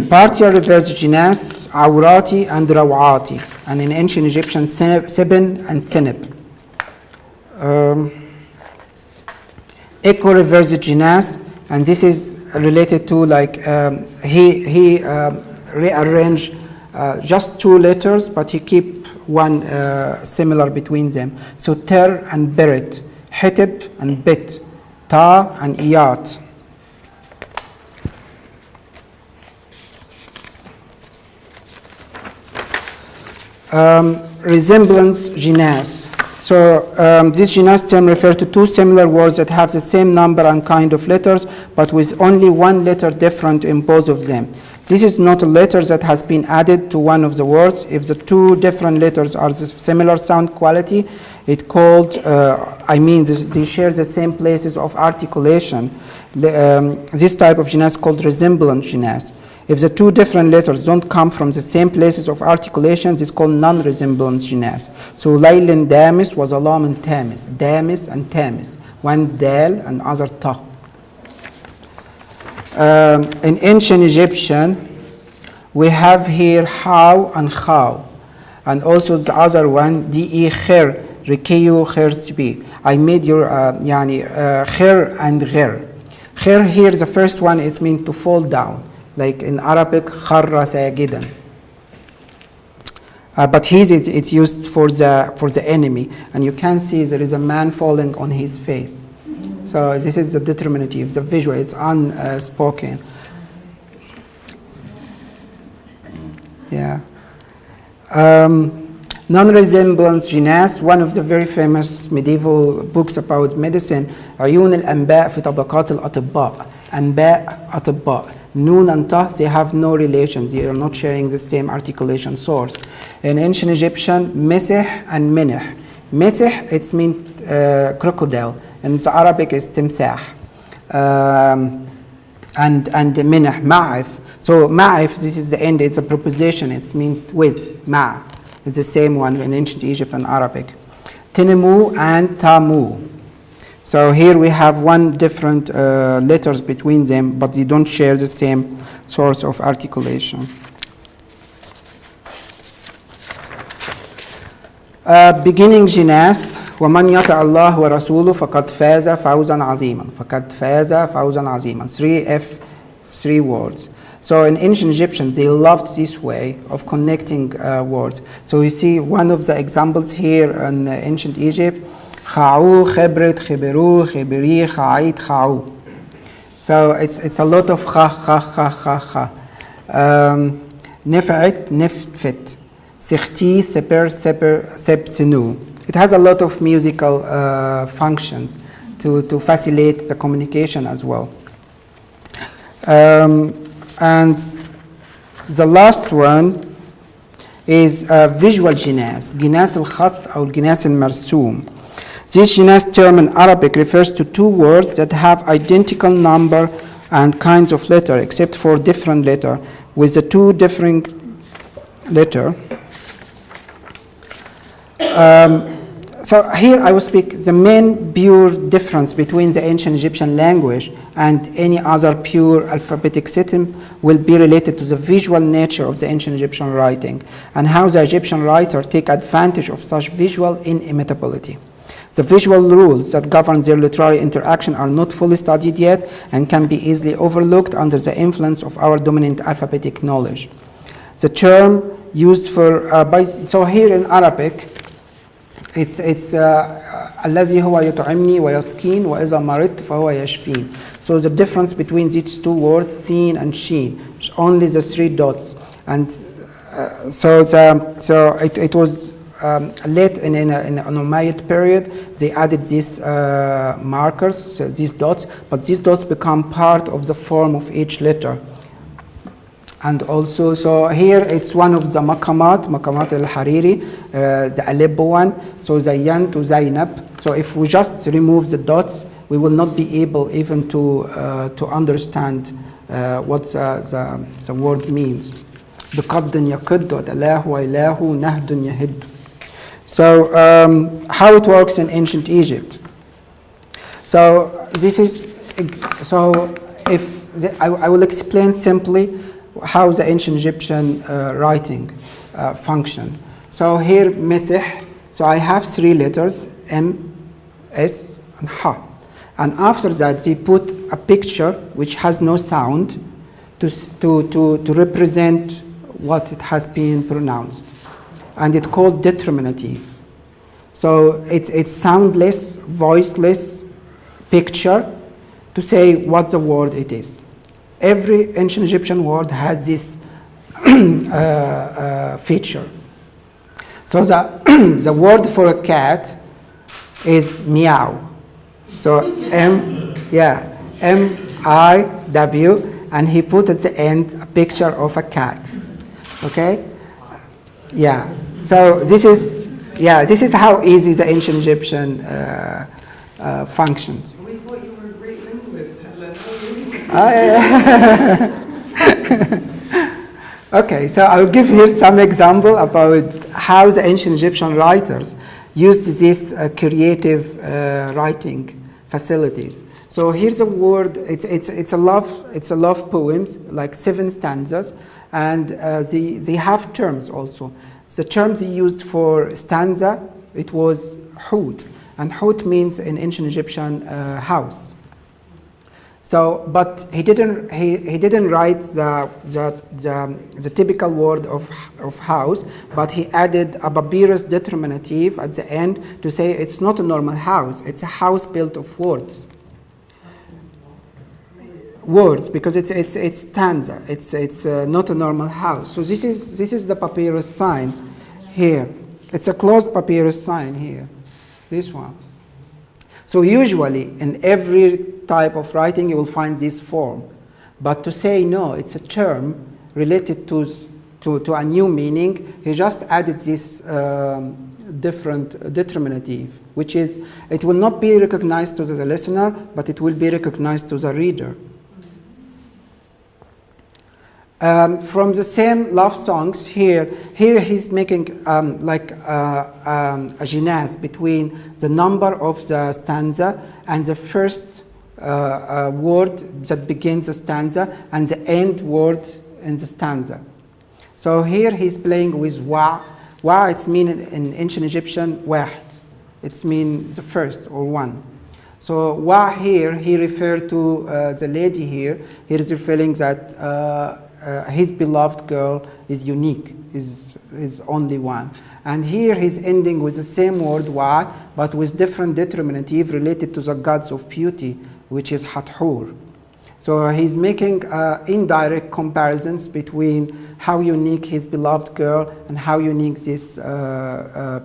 Partial reverse jinas, awrati and rawati, and in ancient Egyptian seben and seneb. Echo reverse jinas, and this is related to like he rearranged just two letters, but he keep one similar between them. So ter and beret, hitib and bit, ta and iyat. Resemblance Jinās. So this Jinās term refers to two similar words that have the same number and kind of letters, but with only one letter different in both of them. This is not a letter that has been added to one of the words. If the two different letters are the similar sound quality, it called, they share the same places of articulation. This type of Jinās called resemblance Jinās. If the two different letters don't come from the same places of articulations, it's called non-resemblance Jinās. So Laylin Damis was Alam and Tamis. Damis and Tamis. One Dal and other Ta. In ancient Egyptian, we have here How and How. And also the other one, Di Khair, Rikiyu Khair Sibi. I made your Khair and Ghair. Khair here, the first one is meant to fall down. Like in Arabic, kharra sajidan. But here it's used for the enemy, and you can see there is a man falling on his face. So this is the determinative, the visual. It's unspoken. Yeah. Non-resemblance Jinās, one of the very famous medieval books about medicine. عيون الأنباء في طبقات الأطباء. أنباء أطباء. Nun and Ta, they have no relations. They are not sharing the same articulation source. In ancient Egyptian, Mesih and Menih. Mesih, it's mean crocodile. In the Arabic, is Timsah. And Menih, Ma'if. So Ma'if, this is the end. It's a preposition. It's mean with, Ma'. It's the same one in ancient Egypt and Arabic. Tinemu and Tamu. So here we have one different letters between them, but they don't share the same source of articulation. Beginning Jinās, وَمَنْ يَطَعَ اللَّهُ وَرَسُولُهُ فَقَدْ فَازَ فَوْزًا عَظِيمًا. فَقَدْ فَازَ فَوْزًا عَظِيمًا. Three words. So in ancient Egyptians, they loved this way of connecting words. So you see one of the examples here in ancient Egypt, خاو خبرت خبرو خبري خايت خاو. So it's a lot of خا. نفعت نفتفت. سختي سبر سب سنو. It has a lot of musical functions to facilitate the communication as well. And the last one is visual Jinās, جناس الخط أو الجناس المرسوم. This Jinās term in Arabic refers to two words that have identical number and kinds of letter, except for different letter, with the two different letter. So here I will speak the main pure difference between the ancient Egyptian language and any other pure alphabetic system will be related to the visual nature of the ancient Egyptian writing and how the Egyptian writer take advantage of such visual inimitability. The visual rules that govern their literary interaction are not fully studied yet and can be easily overlooked under the influence of our dominant alphabetic knowledge. The term used for, so here in Arabic, it's الذي هو يطعمني ويسقين وإذا مرضت فهو يشفين. So the difference between these two words, seen and sheen, only the three dots. And it was late in an Umayyad period, they added these markers, so these dots, but these dots become part of the form of each letter. And also, so here it's one of the maqamat al-Hariri, the Aleppo one, so Zayyan to Zainab. So if we just remove the dots, we will not be able even to understand what the word means. بقد يقد وتلاه وإله نهد يهد. So how it works in ancient Egypt. So this is, so if I will explain simply how the ancient Egyptian writing function. So here mesih, so I have three letters, M, S, and Ha. And after that, they put a picture which has no sound to represent what it has been pronounced. And it's called determinative. So it's soundless, voiceless picture to say what the word it is. Every ancient Egyptian word has this feature. So the word for a cat is meow. So M-I-W, and he put at the end a picture of a cat. Okay? Yeah. So this is how easy the ancient Egyptian functions. We thought you were a great linguist. Okay, so I'll give here some example about how the ancient Egyptian writers used these creative writing facilities. So here's a word. It's a love poems, like 7 stanzas, and they have terms also. The terms they used for stanza, it was hud, and hud means in ancient Egyptian house. So, but he didn't write the typical word of house, but he added a papyrus determinative at the end to say it's not a normal house, it's a house built of words. Words, because it's stanza, it's not a normal house. So this is the papyrus sign here. It's a closed papyrus sign here, this one. So usually in every type of writing you will find this form, but to say no, it's a term related to a new meaning, he just added this different determinative, which is, it will not be recognized to the listener, but it will be recognized to the reader. From the same love songs here he's making like a Jinās between the number of the stanza and the first word that begins the stanza and the end word in the stanza. So here he's playing with wa. Wa, it's mean in ancient Egyptian wahd. It's mean the first or one. So wa here, he referred to the lady here. He is referring that his beloved girl is unique, is only one. And here he's ending with the same word wa, but with different determinative related to the gods of beauty, which is Hathor. So he's making indirect comparisons between how unique his beloved girl and how unique this the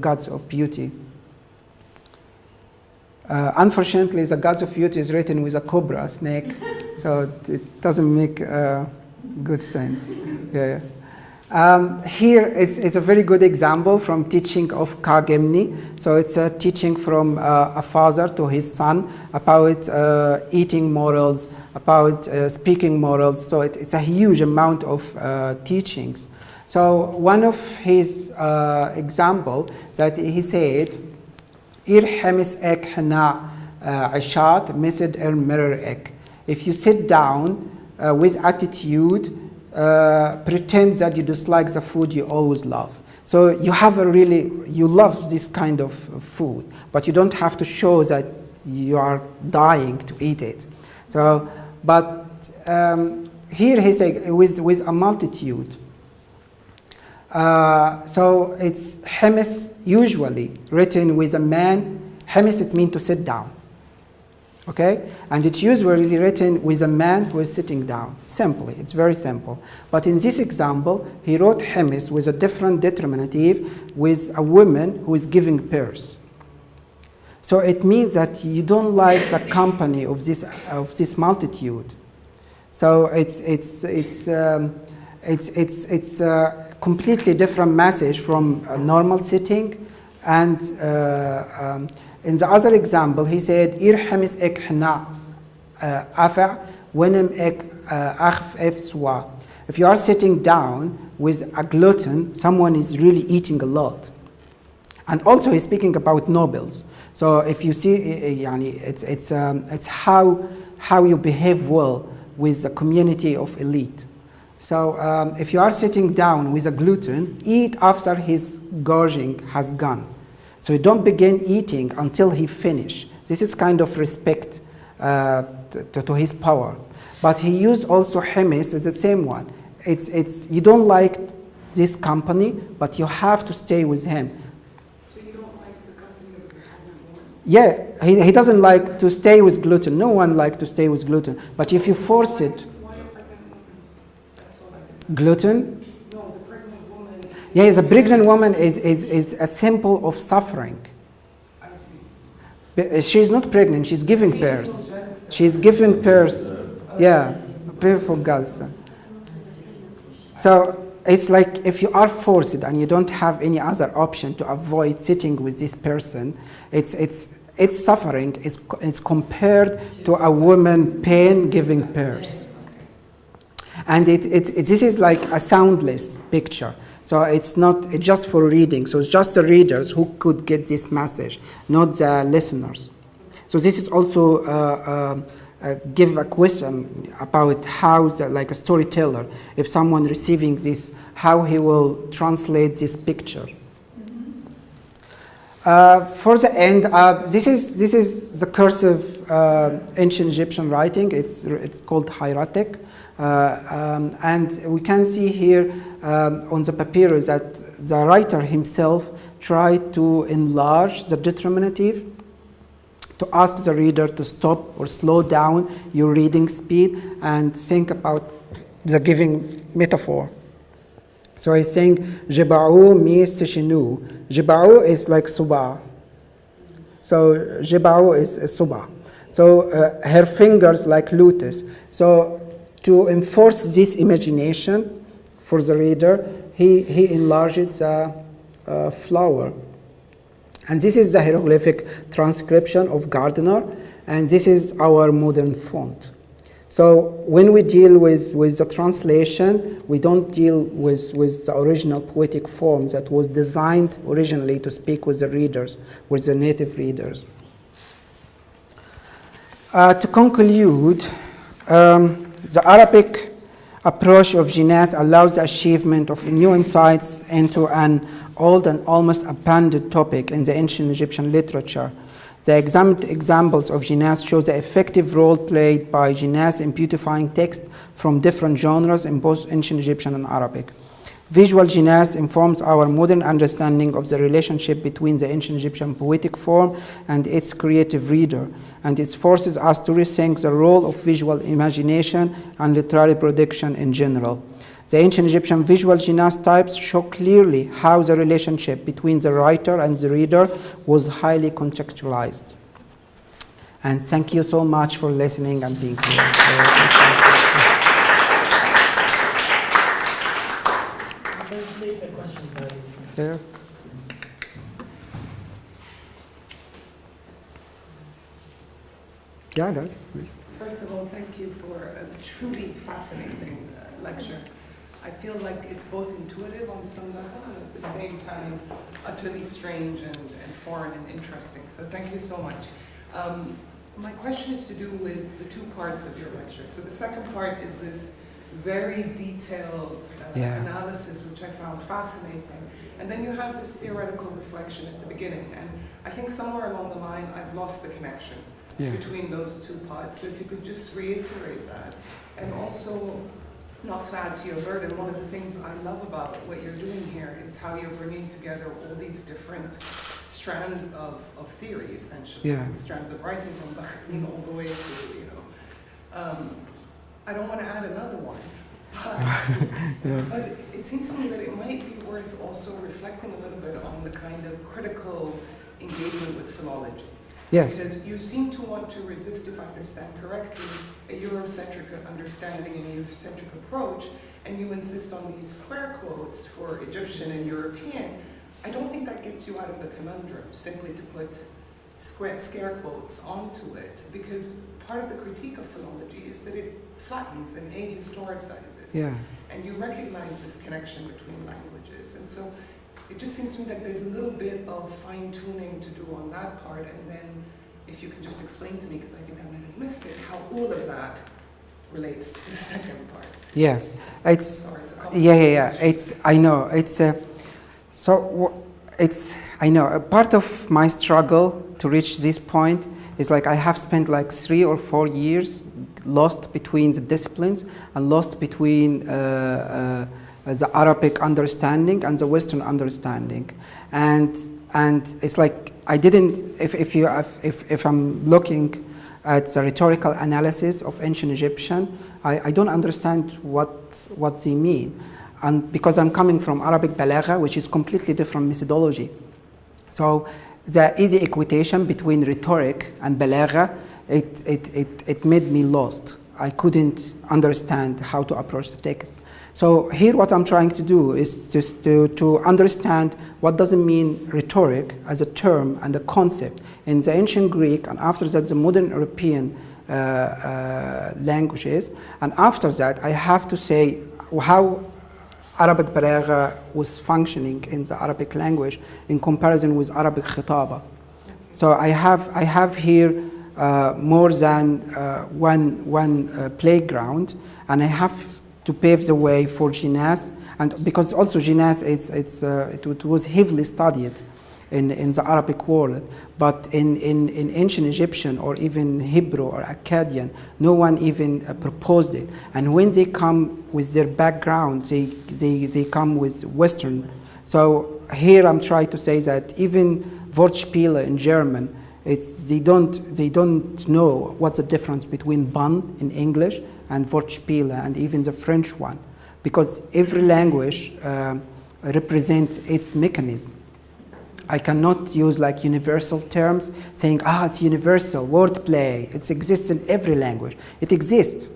gods of beauty. Unfortunately, the gods of beauty is written with a cobra, a snake, so it doesn't make good sense. Yeah. Here, it's a very good example from teaching of Kagemni. So it's a teaching from a father to his son about eating morals, about speaking morals. So it's a huge amount of teachings. So one of his example that he said, "Irhamis ek hana ashat mised er mirror ek." If you sit down with attitude, pretend that you dislike the food you always love. So you love this kind of food, but you don't have to show that you are dying to eat it. So, but here he's with a multitude. So it's hemis usually written with a man. Hemis, it means to sit down. Okay? And it's usually written with a man who is sitting down. Simply, it's very simple. But in this example, he wrote Hemis with a different determinative with a woman who is giving purse. So it means that you don't like the company of this multitude. So it's a completely different message from a normal sitting. And in the other example, he said, "Irhamis ek hna afa wenem ek akhf ef swa." If you are sitting down with a glutton, someone is really eating a lot. And also, he's speaking about nobles. So if you see, it's how you behave well with the community of elite. So if you are sitting down with a glutton, eat after his gorging has gone. So you don't begin eating until he finish. This is kind of respect to his power. But he used also Hemis, it's the same one. It's you don't like this company, but you have to stay with him. So you don't like the company of a pregnant woman? Yeah, he doesn't like to stay with gluten. No one likes to stay with gluten. But if you force it, Why a pregnant woman? That's all I did. gluten. No, the pregnant woman. Yeah, the pregnant woman is a symbol of suffering. I see. But she's not pregnant, she's giving birth. She's giving birth. Yeah, beautiful girls. So it's like if you are forced and you don't have any other option to avoid sitting with this person, it's suffering is compared to a woman pain giving birth. And this is like a soundless picture. So it's not it's just for reading. So it's just the readers who could get this message, not the listeners. So this is also give a question about how, like a storyteller, if someone receiving this, how he will translate this picture. For the end, this is the cursive ancient Egyptian writing. It's called hieratic. And we can see here on the papyrus that the writer himself tried to enlarge the determinative to ask the reader to stop or slow down your reading speed and think about the giving metaphor. So he's saying, Jiba'u mi sishinu. Jiba'u is like suba. So Jiba'u is suba. So her fingers like lotus. So to enforce this imagination for the reader, he enlarged the flower. And this is the hieroglyphic transcription of Gardner, and this is our modern font. So when we deal with the translation, we don't deal with the original poetic form that was designed originally to speak with the readers, with the native readers. To conclude, the Arabic approach of Jinās allows the achievement of new insights into an old and almost abandoned topic in the ancient Egyptian literature. The examined examples of Jinās show the effective role played by Jinās in beautifying text from different genres in both ancient Egyptian and Arabic. Visual Jinās informs our modern understanding of the relationship between the ancient Egyptian poetic form and its creative reader, and it forces us to rethink the role of visual imagination and literary production in general. The ancient Egyptian visual Jinās types show clearly how the relationship between the writer and the reader was highly contextualized. And thank you so much for listening and being here. Take a question, There. Yeah, that, please. First of all, thank you for a truly fascinating lecture. I feel like it's both intuitive on some level and at the same time utterly strange and foreign and interesting. So thank you so much. My question is to do with the two parts of your lecture. So the second part is this very detailed analysis, which I found fascinating. And then you have this theoretical reflection at the beginning. And I think somewhere along the line, I've lost the connection between those two parts. So if you could just reiterate that. And also, not to add to your burden, one of the things I love about what you're doing here is how you're bringing together all these different strands of theory, essentially. Yeah. Strands of writing from Bakhtin all the way to, I don't want to add another one, but it seems to me that it might be worth also reflecting a little bit on the kind of critical engagement with philology. Yes. Because you seem to want to resist, if I understand correctly, a Eurocentric understanding and a Eurocentric approach, and you insist on these square quotes for Egyptian and European. I don't think that gets you out of the conundrum, simply to put scare quotes onto it, because part of the critique of philology is that it flattens and ahistoricizes. Yeah. And you recognize this connection between languages. And so it just seems to me that there's a little bit of fine-tuning to do on that part, and then if you could just explain to me, because I think I might have missed it, how all of that relates to the second part. Yes, it's Sorry, it's a yeah. It's I know it's I know a part of my struggle to reach this point is like I have spent like 3 or 4 years lost between the disciplines and lost between the Arabic understanding and the Western understanding, and it's like I didn't. If I'm looking at the rhetorical analysis of ancient Egyptian, I don't understand what they mean, and because I'm coming from Arabic balagha, which is completely different methodology, so the easy equitation between rhetoric and balagha, it made me lost. I couldn't understand how to approach the text. So here what I'm trying to do is just to understand what does it mean rhetoric as a term and a concept in the ancient Greek, and after that the modern European languages, and after that I have to say how Arabic balagha was functioning in the Arabic language in comparison with Arabic khitaba. So I have here more than one playground, and I have to pave the way for Jinās, and because also Jinās it was heavily studied in the Arabic world, but in ancient Egyptian or even Hebrew or Akkadian, no one even proposed it. And when they come with their background, they come with Western. So here I'm trying to say that even Wortspiele in German, they don't know what's the difference between Band in English and Wortspiele, and even the French one, because every language represents its mechanism. I cannot use like universal terms saying, it's universal, wordplay, it exists in every language. It exists,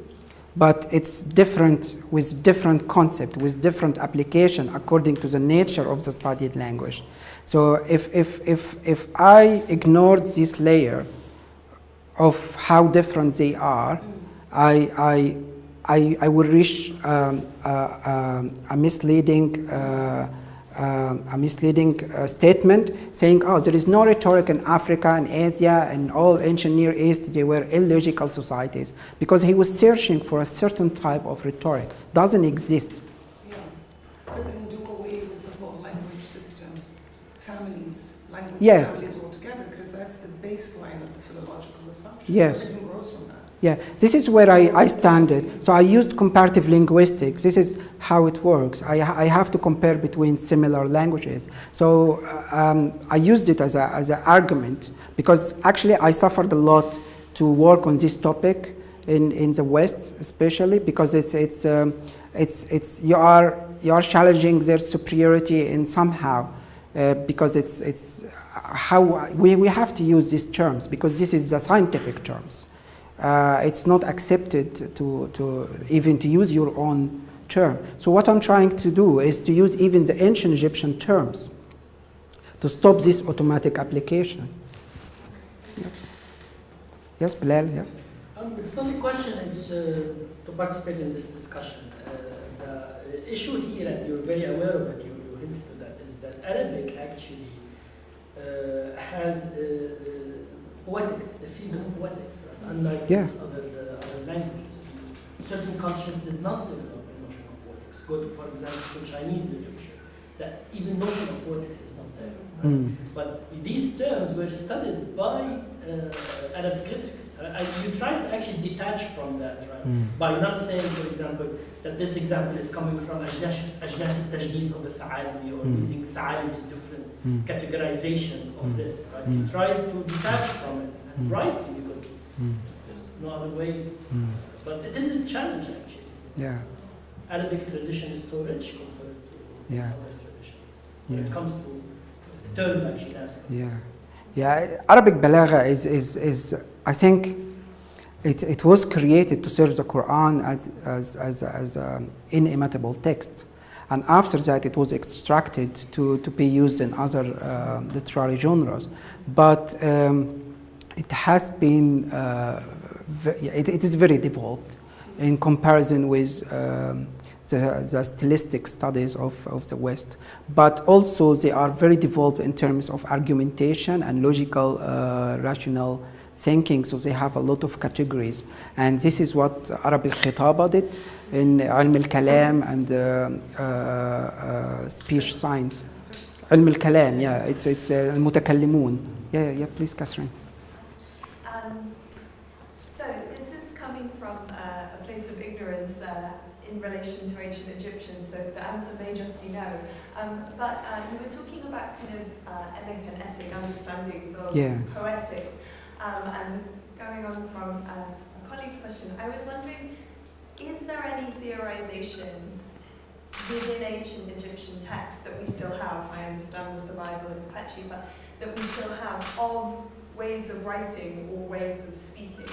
but it's different with different concept, with different application according to the nature of the studied language. So if I ignored this layer of how different they are, I will reach a misleading statement saying, there is no rhetoric in Africa and Asia and all ancient Near East, they were illogical societies, because he was searching for a certain type of rhetoric. Doesn't exist. Yeah, but then do away with the whole language system, language families altogether, because that's the baseline of the philological assumption. Yes. Everything grows from that. Yeah, this is where I stand it. So I used comparative linguistics. This is how it works. I have to compare between similar languages. So I used it as an argument, because actually I suffered a lot to work on this topic in the West, especially because you are challenging their superiority in somehow. Because it's how we have to use these terms, because this is the scientific terms. It's not accepted to even to use your own term. So what I'm trying to do is to use even the ancient Egyptian terms to stop this automatic application. Yeah. Yes, Bilal, yeah. It's not a question, it's to participate in this discussion. The issue here, and you're very aware of it, you hinted to that, is that Arabic actually has poetics, the field of poetics, right? Unlike these other languages. Certain cultures did not develop a notion of poetics. Go to, for example, to Chinese literature, that even notion of poetics is not there. Right? But these terms were studied by Arabic critics. You try to actually detach from that, right? By not saying, for example, that this example is coming from أجناس التجنيس of the ثعالبي, or using ثعالب's different categorization of this, right? You try to detach from it, and rightly, because there's no other way. But it is a challenge, actually. Yeah. Arabic tradition is so rich compared to other traditions. When it comes to a term like Jinas. Arabic balagha is I think it was created to serve the Quran as an inimitable text, and after that it was extracted to be used in other literary genres. But it has been it is very developed in comparison with the stylistic studies of the West, but also they are very developed in terms of argumentation and logical, rational thinking. So they have a lot of categories, and this is what Arabic Khitaba did in علم الكلام and speech science. علم الكلام, it's المتكلمون. Yeah, please, Catherine. So this is coming from a place of ignorance in relation to ancient Egyptians, so the answer may just be no. But you were talking about kind of ethnic and etic understandings of poetics. And going on from a colleague's question, I was wondering, is there any theorization within ancient Egyptian texts that we still have? I understand the survival is patchy, but that we still have of ways of writing or ways of speaking?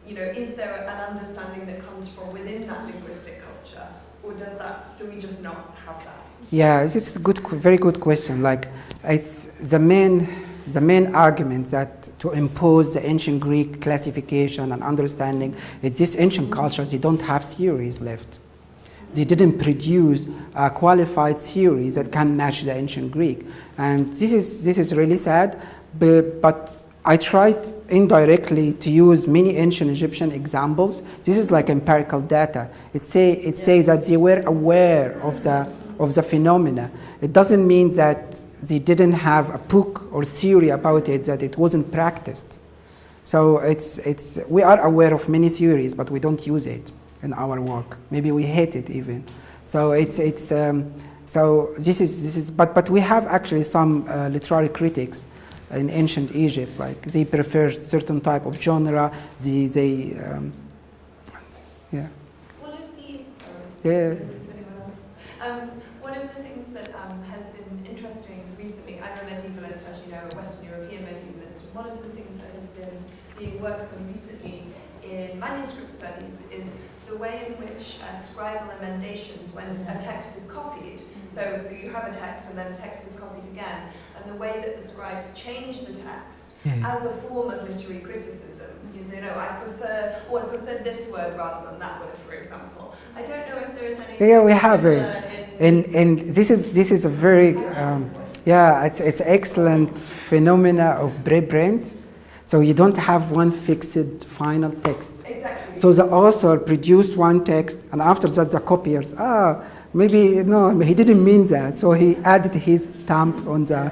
You know, is there an understanding that comes from within that linguistic culture, or do we just not have that? Yeah, this is a very good question. Like, it's the main argument that to impose the ancient Greek classification and understanding, it's this ancient cultures, they don't have theories left. They didn't produce a qualified theory that can match the ancient Greek, and this is really sad. But I tried indirectly to use many ancient Egyptian examples. This is like empirical data. It says that they were aware of the phenomena. It doesn't mean that they didn't have a book or theory about it, that it wasn't practiced. So we are aware of many theories, but we don't use it in our work. Maybe we hate it even. So so this is but we have actually some literary critics in ancient Egypt, like they prefer certain type of genre. Yeah. One of the things that has been interesting recently, I'm a medievalist, as you know, a Western European medievalist, and one of the things that has been being worked on recently in manuscript studies is the way in which scribal emendations, when a text is copied, so you have a text and then a text is copied again, and the way that the scribes change the text as a form of literary criticism. You say, no, I prefer this word rather than that word, for example. I don't know if there is any. Yeah, we have it, and this is a very it's excellent phenomena of preprint. So you don't have one fixed final text. Exactly. So the author produced one text, and after that the copiers, maybe no, he didn't mean that. So he added his stamp on the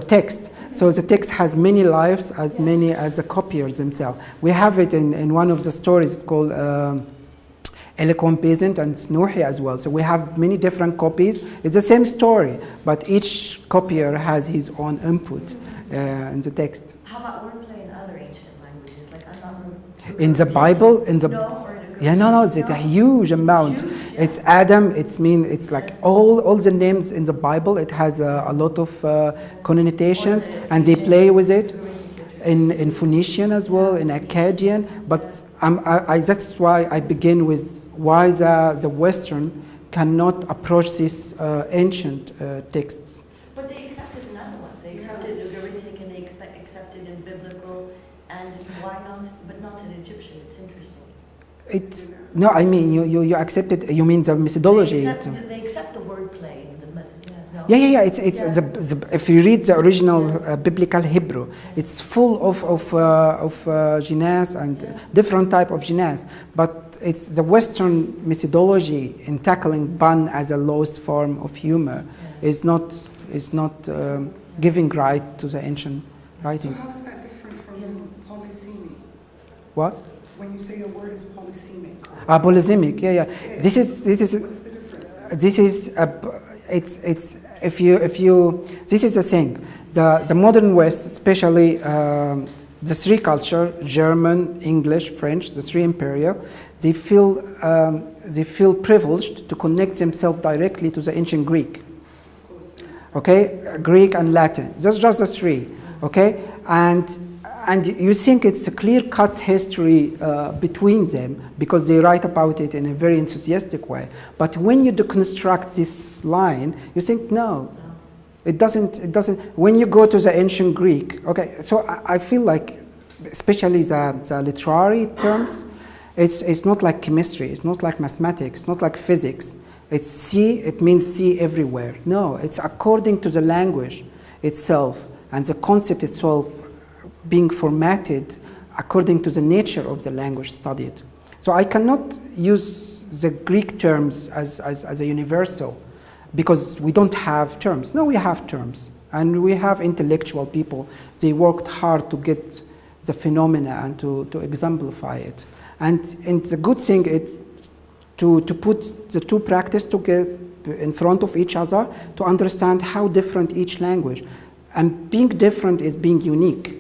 text. So the text has many lives, as many as the copiers themselves. We have it in one of the stories called Eloquent Peasant and Snuhi as well. So we have many different copies. It's the same story, but each copier has his own input in the text. How about wordplay in other ancient languages? Like, I'm not in the Bible, no, it's a huge amount. Huge, yeah. It's Adam. It's like all the names in the Bible. It has a lot of connotations, and they play with it in Phoenician as well, in Akkadian. But that's why I begin with why the Western cannot approach these ancient texts. But they accepted in other ones. They accepted Ugaritic and they accepted in biblical, and why not? But not in Egyptian. It's interesting. No, I mean you accept it. You mean the methodology? They accept the wordplay and the method. Yeah. No. Yeah. If you read the original biblical Hebrew, it's full of Jinās and different type of Jinās. But it's the Western methodology in tackling pun as a lowest form of humor is not is not giving right to the ancient writings. So how is that different from polysemy? What? When you say a word is polysemic? Polysemic, yeah. This is What's the difference there? this is it's if you this is the thing. The modern West, especially the three culture, German, English, French, the three imperial, they feel privileged to connect themselves directly to the ancient Greek. Okay, Greek and Latin. That's just the three. Okay, and you think it's a clear-cut history between them because they write about it in a very enthusiastic way. But when you deconstruct this line, you think no. It doesn't, when you go to the ancient Greek, okay, so I feel like, especially the literary terms, it's not like chemistry, it's not like mathematics, it's not like physics. It's see, it means see everywhere. No, it's according to the language itself and the concept itself being formatted according to the nature of the language studied. So I cannot use the Greek terms as a universal, because we don't have terms. No, we have terms. And we have intellectual people. They worked hard to get the phenomena and to exemplify it. And it's a good thing to put the two practice together in front of each other to understand how different each language. And being different is being unique.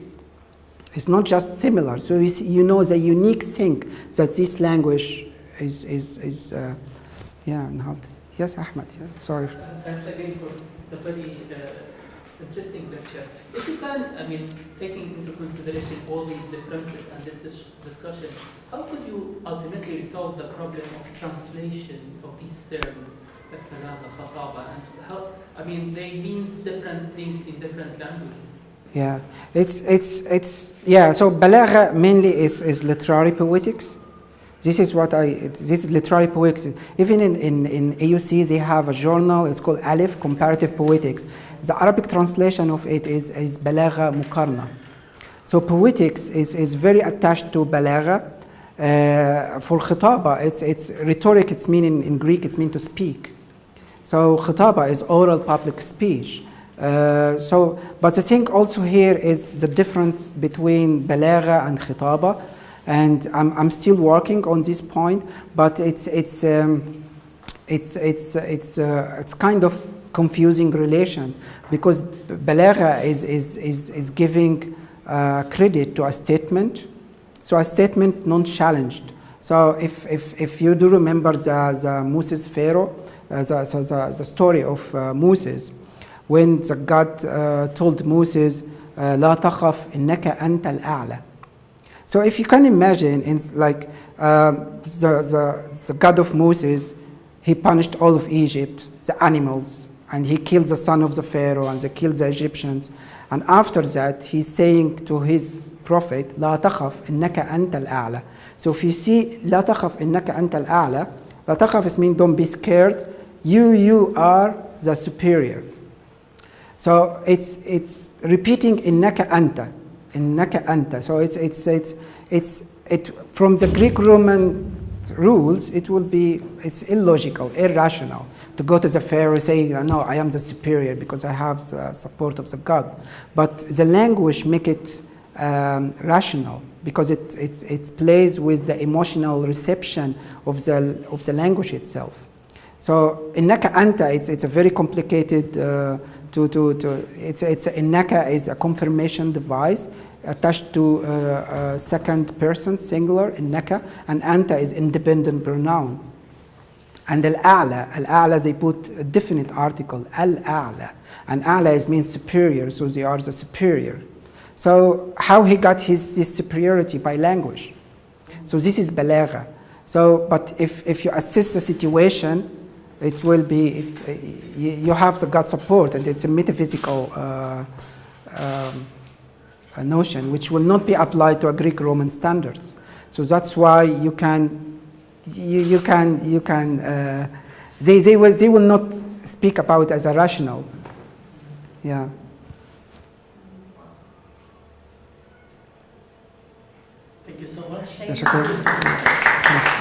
It's not just similar. So you know the unique thing that this language is yeah. Yes, Ahmed. Yeah. Sorry. Thanks again for the very interesting lecture. If you can, taking into consideration all these differences and this discussion, how could you ultimately resolve the problem of translation of these terms, like balagha, khataba, and how? They mean different things in different languages. Yeah, it's yeah. So balagha mainly is literary poetics. This is literary poetics. Even in AUC, they have a journal, it's called Alif, Comparative Poetics. The Arabic translation of it is balagha muqarna. So poetics is very attached to balagha. For khitaba, it's rhetoric, it's meaning in Greek, it's mean to speak. So khitaba is oral public speech. But the thing also here is the difference between balagha and khitaba. And I'm still working on this point, but it's kind of confusing relation, because balagha is giving credit to a statement, so a statement non-challenged. So if you do remember the Moses Pharaoh, the story of Moses, when the God told Moses, "La takhaf innaka anta al-a'la." So if you can imagine, the God of Moses, he punished all of Egypt, the animals, and he killed the son of the Pharaoh, and they killed the Egyptians. And after that, he's saying to his prophet, "La takhaf innaka anta al-a'la." So if you see, "La takhaf innaka anta al-a'la," "La takhaf" means don't be scared. You are the superior. So it's repeating innaka anta. Innaka anta. So it's from the Greek-Roman rules, it's illogical, irrational to go to the Pharaoh saying, "No, I am the superior because I have the support of the God." But the language make it rational, because it plays with the emotional reception of the language itself. So innaka anta, it's a very complicated. Innaka is a confirmation device attached to second person singular, innaka, and anta is independent pronoun. And al-a'la they put a definite article, al-a'la, and a'la means superior, so they are the superior. So how he got this superiority? By language. So this is balagha. So, but if you assess the situation, it will be, you have the God support, and it's a metaphysical a notion which will not be applied to a Greek-Roman standards. So that's why they will not speak about it as a rational. Yeah. Thank you so much. Thank you.